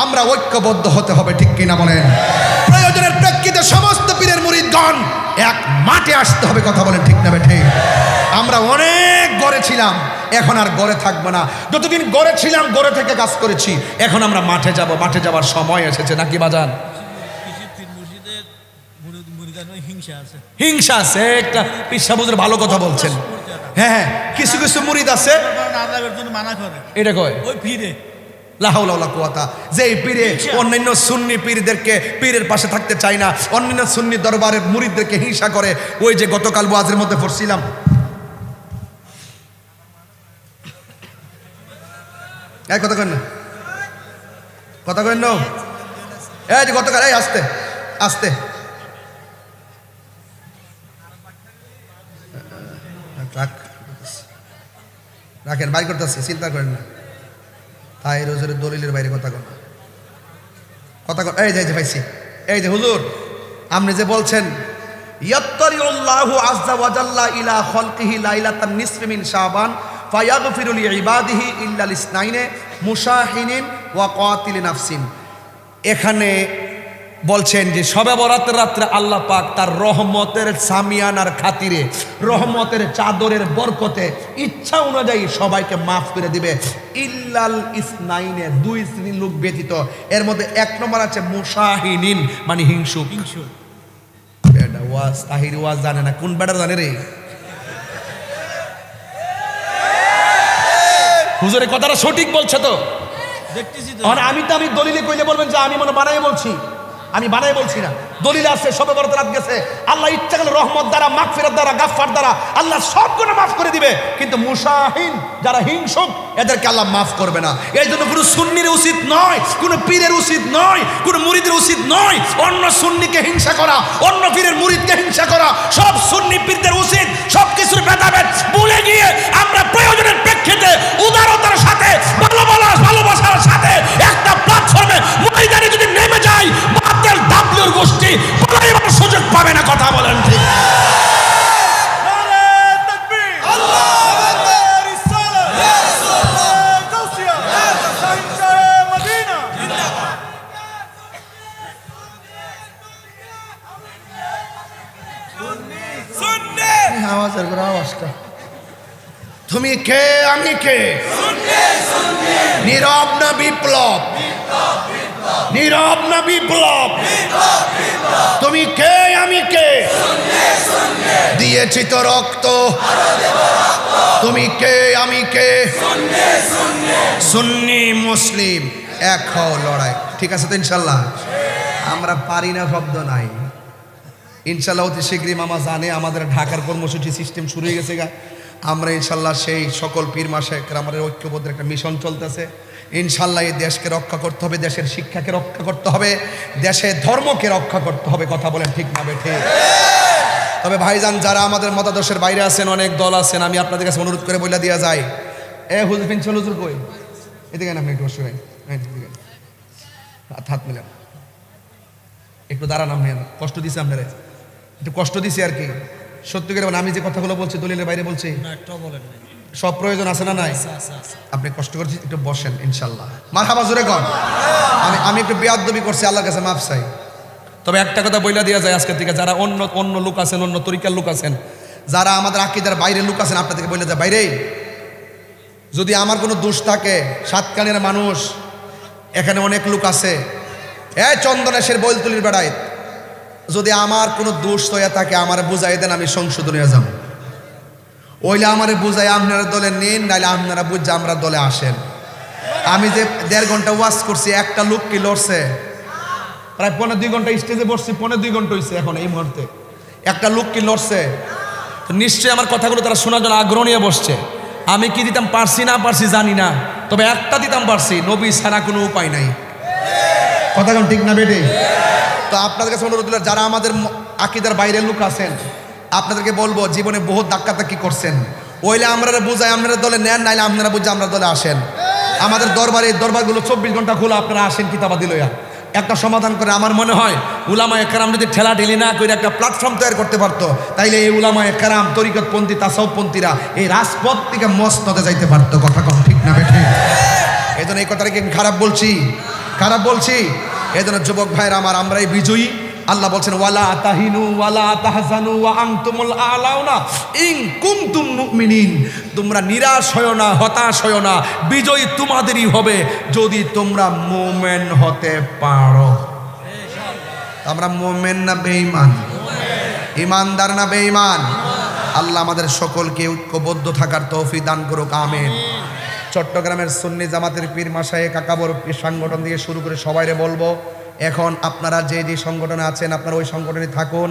S1: আমরা ঐক্যবদ্ধ হতে হবে, ঠিক কিনা বলেন? প্রয়োজনের প্রেক্ষিতে সমস্ত পীরের মুরিদগণ এক মাঠে আসতে হবে। কথা বলেন ঠিক না বেঠিক? আমরা অনেক গড়ে ছিলাম, এখন আর গড়ে থাকবো না। যতদিন গড়ে ছিলাম গড়ে থেকে কাজ করেছি, এখন আমরা মাঠে যাব। মাঠে যাওয়ার সময় এসেছে নাকি বাজান? হিংসা আছে একটা। পিসা বুঝে ভালো কথা বলছেন। হ্যাঁ হ্যাঁ, কিছু কিছু মুরিদ আছে এটা কয় ওই পীরে যে এই পীরে অন্যান্য সুন্নি পীরদেরকে পীরের পাশে থাকতে চায় না, অন্যান্য সুন্নি দরবারের মুরিদদেরকে হিংসা করে। ওই যে গতকাল ওয়াজের মধ্যে পড়ছিলাম, এই কথা কেন কথা কেন এই যে গতকাল, এই আস্তে আস্তে রাখেন, বাইর করতেছি, চিন্তা করেন না। তাই রোজের দলিলের বাইরে কথা কন, কথা কন। এই যে ভাইছি, এই যে হুজুর আপনি যে বলছেন ইয়াত্তারিউল্লাহু আযজা ওয়া জাল্লা ইলা খালকিহি লাইলাতান নিসফি মিন শাবান ফায়াগফিরু লিইবাদিহি ইল্লা লিসনাইনে মুশাহিনিন ওয়া কাতিল নাফসিন। এখানে বলছেন যে শবে বরাতের রাত্রে আল্লাহ পাক তার রহমতের সামিয়ানার খাতিরে, রহমতের চাদরের বরকতে ইচ্ছা অনুযায়ী সবাইকে মাফ করে দিবে, ইল্লাল ইসনাইনে, দুই শ্রেণীর লোক ব্যতীত। এর মধ্যে এক নম্বর আছে মুশাহিনিন, মানে হিংসুক। এটা ওয়াজ তাহির ওয়াজ জানে না, কোন বেটার জানে রে?
S2: হুজুরের কথাটা সঠিক বলছে তো,
S3: দেখতেছি তো।
S1: আমি দলিলে কইলে বলবেন যে আমি মনে বানাই বলছি, আমি বানাই বলছি না। দলিল আছে, সবে বরাত রাত গেছে, আল্লাহ ইচ্ছা করলে রহমত দ্বারা, মাগফিরাত দ্বারা, গাফফার দ্বারা আল্লাহ সব গুনাহ মাফ করে দিবে। কিন্তু মুশাহিন যারা হিংসুক এদেরকে আল্লাহ মাফ করবে না। এই জন্য কোনো সুন্নির উচিত নয়, কোনো পীরের উচিত নয়, কোনো মুরিদের উচিত নয় অন্য সুন্নিকে হিংসা করা, অন্য পীরের মুরিদকে হিংসা করা। সব সুন্নি পীরদের উচিত সব কিছুর ভেদাভেদ ভুলে গিয়ে আমরা প্রয়োজনের প্রেক্ষিতে উদারতার সাথে, ভালোবাসার সাথে একটা প্ল্যাটফর্মে ময়দানে যদি নেমে যাই, বাতিল ডাব্লিউর গোষ্ঠী পালাইবার সুযোগ পাবে না। কথা বলেন ঠিক? আওয়াজের করে আওয়াজটা, তুমি কে আমি কে? নীরব না বিপ্লব? নীরব না বিপ্লব? তুমি কে আমি কে? দিয়েছি তো রক্ত, তুমি কে আমি কে? সুন্নি মুসলিম এক হও, লড়াই। ঠিক আছে তো ইনশাল্লাহ? আমরা পারি না শব্দ নাই ইনশাল্লাহ। অতি শীঘ্রই মামা জানে আমাদের ঢাকার কর্মসূচি সিস্টেম শুরু হয়ে গেছে গা। আমরা ইনশাল্লাহ সেই সকল পীর মাশায়েখরা আমাদের ঐক্যবদ্ধ একটা মিশন চলতেছে। ইনশাল্লাহ এই দেশকে রক্ষা করতে হবে, দেশের শিক্ষাকে রক্ষা করতে হবে, দেশের ধর্মকে রক্ষা করতে হবে। কথা বলেন ঠিক না বেঠিক? তবে ভাইজান যারা আমাদের মতাদর্শের বাইরে আছেন, অনেক দল আছেন, আমি আপনাদের কাছে অনুরোধ করে বলে দেওয়া যায়, হুজুর প্রিন্সিপাল হুজুর কই? এদিকে আপনি একটু বসে হাত মিলান, একটু দাঁড়ান। আপনি কষ্ট দিছে, আপনারা একটু কষ্ট দিছি আর কি। সত্যি করে আমি যে কথাগুলো বলছি দলিলের বাইরে বলছি, সব প্রয়োজন আছে না নাই? আপনি কষ্ট করছি, একটু বসেন ইনশাল্লাহ। মারহাবা জোরে কন। আমি একটু বেয়াদবি করছি, আল্লাহর কাছে মাফ চাই।
S2: তবে একটা কথা বইলা দেওয়া যায় আজকের থেকে, যারা অন্য অন্য লোক আছেন, অন্য তরিকার লোক আছেন,
S1: যারা আমাদের আকীদার বাইরের লোক আছেন, আপনাদেরকে বলে যায় বাইরে, যদি আমার কোনো দোষ থাকে, সাতকানের মানুষ এখানে অনেক লোক আছে, চন্দনেশের বৈলতুলির বেড়ায়, যদি আমার কোনো দোষ হয়ে থাকে আমার বুঝাই দেন, আমি সংশোধনে যাব। ওইলে আমার বুঝাই আপনারা দলে নিন, নাইলে আপনারা বুঝে আমরা দলে আসেন। আমি যে 1.5 ঘন্টা ওয়াজ করছি, একটা লোক কি লড়ছে? প্রায় 1.5-2 ঘন্টা স্টেজে বসছি, 1.5-2 ঘন্টা হয়েছে এখন এই মুহূর্তে, একটা লোক কি লড়ছে?
S2: তো নিশ্চয়ই আমার কথাগুলো তারা শোনার জন্য আগ্রহ নিয়ে বসছে। আমি কি দিতাম পারছি না পারছি জানি না, তবে একটা দিতাম পারছি, নবী ছাড়া কোনো উপায় নাই।
S1: কথা কোন ঠিক না বেটে? তো আপনাদের কাছে অনুরোধ, যারা আমাদের আকীদার বাইরের লোক আছেন, আপনাদেরকে বলবো জীবনে বহুত ধাক্কাধাক্কি করছেন, ওইলে আমরা বুঝাই আপনারা দলে নেন, নাইলে আপনারা বুঝে আমরা দলে আসেন। আমাদের দরবারে, এই দরবারগুলো 24 ঘন্টা খোলা, আপনারা আসেন কিতাবাদি লইয়া, একটা সমাধান করে। আমার মনে হয় উলামায়ে কেরাম যদি ঠেলা ঢেলি না করে একটা প্ল্যাটফর্ম তৈরি করতে পারতো, তাইলে এই উলামায়ে কেরাম, তরিকতপন্থী, তাসাউফপন্থীরা এই রাজপথ থেকে মসনদে যাইতে পারতো। কথা কম ঠিক না বেঠে? এই জন্য এই কথাটাকে খারাপ বলছি, খারাপ বলছি। এই জন্য যুবক ভাইরা আমার, আমরাই বিজয়ী। আল্লাহ বলছেন ওয়ালা তাহিনু ওয়ালা তাহজানু ওয়া আনতুমুল আলাউনা ইন কুনতুম মুমিনিন। তোমরা নিরাশ হয়ো না, হতাশ হয়ো না, বিজয়ী তোমাদেরই হবে যদি তোমরা মুমিন হতে পারো। আমরা মুমিন না বেঈমান? ইমানদার না বেঈমান? আল্লাহ আমাদের সকলকে ঐক্যবদ্ধ থাকার তৌফিক দান করুক, আমিন। চট্টগ্রামের সুন্নি জামাতের পীর মাশায়েখ আকাবর পীর সংগঠন দিয়ে শুরু করে সবাইরে বলবো, এখন আপনারা যে যে সংগঠনে আছেন আপনারা ওই সংগঠনে থাকুন।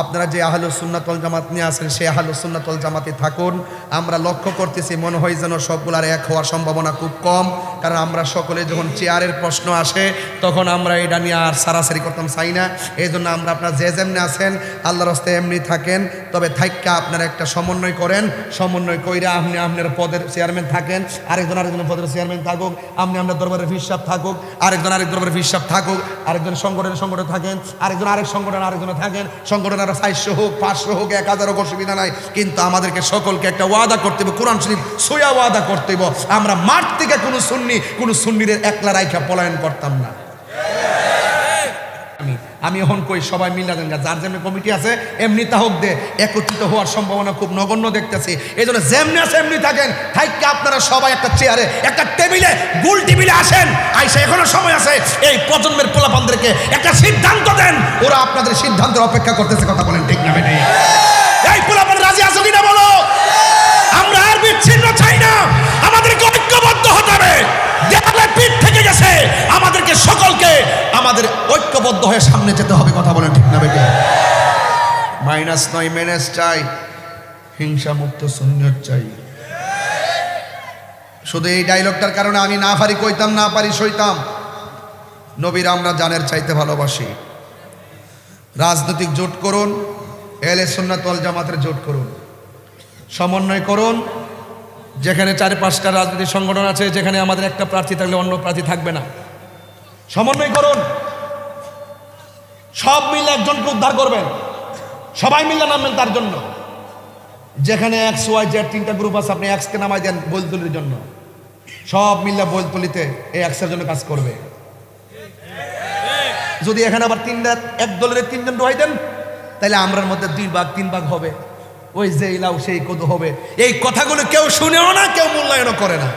S1: আপনারা যে আহলুস সুন্নাত ওয়াল জামাত নিয়ে আছেন সেই আহলুস সুন্নাত ওয়াল জামাতে থাকুন। আমরা লক্ষ্য করতেছি মনে হয় যেন সবগুলার এক হওয়ার সম্ভাবনা খুব কম, কারণ আমরা সকলে যখন চেয়ারের প্রশ্ন আসে তখন আমরা এটা নিয়ে আর সারাসারি করতাম চাই না। এই জন্য আমরা আপনারা যে যেমনি আছেন আল্লাহর রাস্তায় এমনি থাকেন, তবে থাইক্কা আপনারা একটা সমন্বয় করেন। সমন্বয় কইরা আপনি আপনার পদের চেয়ারম্যান থাকেন, আরেকজনের পদের চেয়ারম্যান থাকুক, আপনি আপনার দরবারের হিসাব থাকুক, আরেক দরবারের হিসাব থাকুক, আরেকজন সংগঠন থাকেন, আরেক সংগঠনে থাকেন। সংগঠন আর 400 হোক, 500 হোক, 1000 হোক, অসুবিধা নাই, কিন্তু আমাদেরকে সকলকে একটা ওয়াদা করতে হবে, কোরআন শরীফ সোয়া ওয়াদা করতে হবে, আমরা মাঠ থেকে কোনো সুন্নিদের একলা রাইখা পলায়ন করতাম না। আমি এখন কই সবাই মিলা দেন, যার যেমনি কমিটি আছে এমনি তাহক দে, একত্রিত হওয়ার সম্ভাবনা খুব নগণ্য দেখতেছি। এই জন্য যেমনি আছে এমনি থাকেন, থাইকে আপনারা সবাই একটা চেয়ারে, একটা টেবিলে, গোল টেবিলে আসেন, আইসা এখনো সময় আছে, এই প্রজন্মের পোলাপানদেরকে একটা সিদ্ধান্ত দেন, ওরা আপনাদের সিদ্ধান্তের অপেক্ষা করতেছে। কথা বলেন ঠিক না বেঠিক? এই পোলাপান রাজি আছো কিনা বলো? আমরা আর বিচ্ছিন্ন চাই না, আমাদেরকে ঐক্যবদ্ধ হতে হবে। দেয়ালে পিঠ থেকে গেছে, আমাদেরকে সকলকে আমাদের ঐক্যবদ্ধ হয়ে সামনে যেতে হবে। কথা বলেন ঠিক না বেঠিক? মাইনাস নয় মেনেস চাই, হিংসা মুক্ত সুন্নিয়ত চাই। শুধু এই ডায়লগটার কারণে আমি না পারি কইতাম, না পারি সইতাম। নবীর আমরা জানের চাইতে ভালোবাসি। রাজনৈতিক জোট করুন, এহলে সুন্নাত ওয়াল জামাতের জোট করুন, সমন্বয় করুন। যেখানে 4-5টা রাজনৈতিক সংগঠন আছে, যেখানে আমাদের একটা প্রার্থী থাকলে অন্য প্রার্থী থাকবে না, সমন্বয় করুন। সব মিলে একজনকে উদ্ধার করবেন, সবাই মিলে নামবেন তার জন্য। যেখানে এক্স ওয়াই জেড 3টা গ্রুপ আছে, আপনি এক্সকে নামাই দেন বৈলতুলির জন্য, সব মিলে বৈলতুলিতে এই এক্সের জন্য কাজ করবে। যদি এখানে আবার এক দলের 3 জন ঢোয়াই দেন, তাহলে আমরার মধ্যে 2 ভাগ 3 ভাগ হবে, ওই যে ইলাও সেই কত হবে। এই কথাগুলো কেউ শুনেও না, কেউ মূল্যায়নও করে না,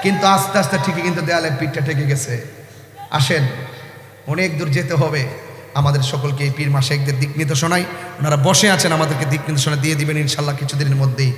S1: কিন্তু আস্তে আস্তে ঠিকই কিন্তু দেয়ালে পিঠটা ঠেকে গেছে। আসেন, অনেক দূর যেতে হবে, আমাদের সকলকে এই পীর মাশায়েখদের দিক নির্দেশনায়, ওনারা বসে আছেন, আমাদেরকে দিক নির্দেশনা দিয়ে দিবেন ইনশাল্লাহ কিছুদিনের মধ্যেই।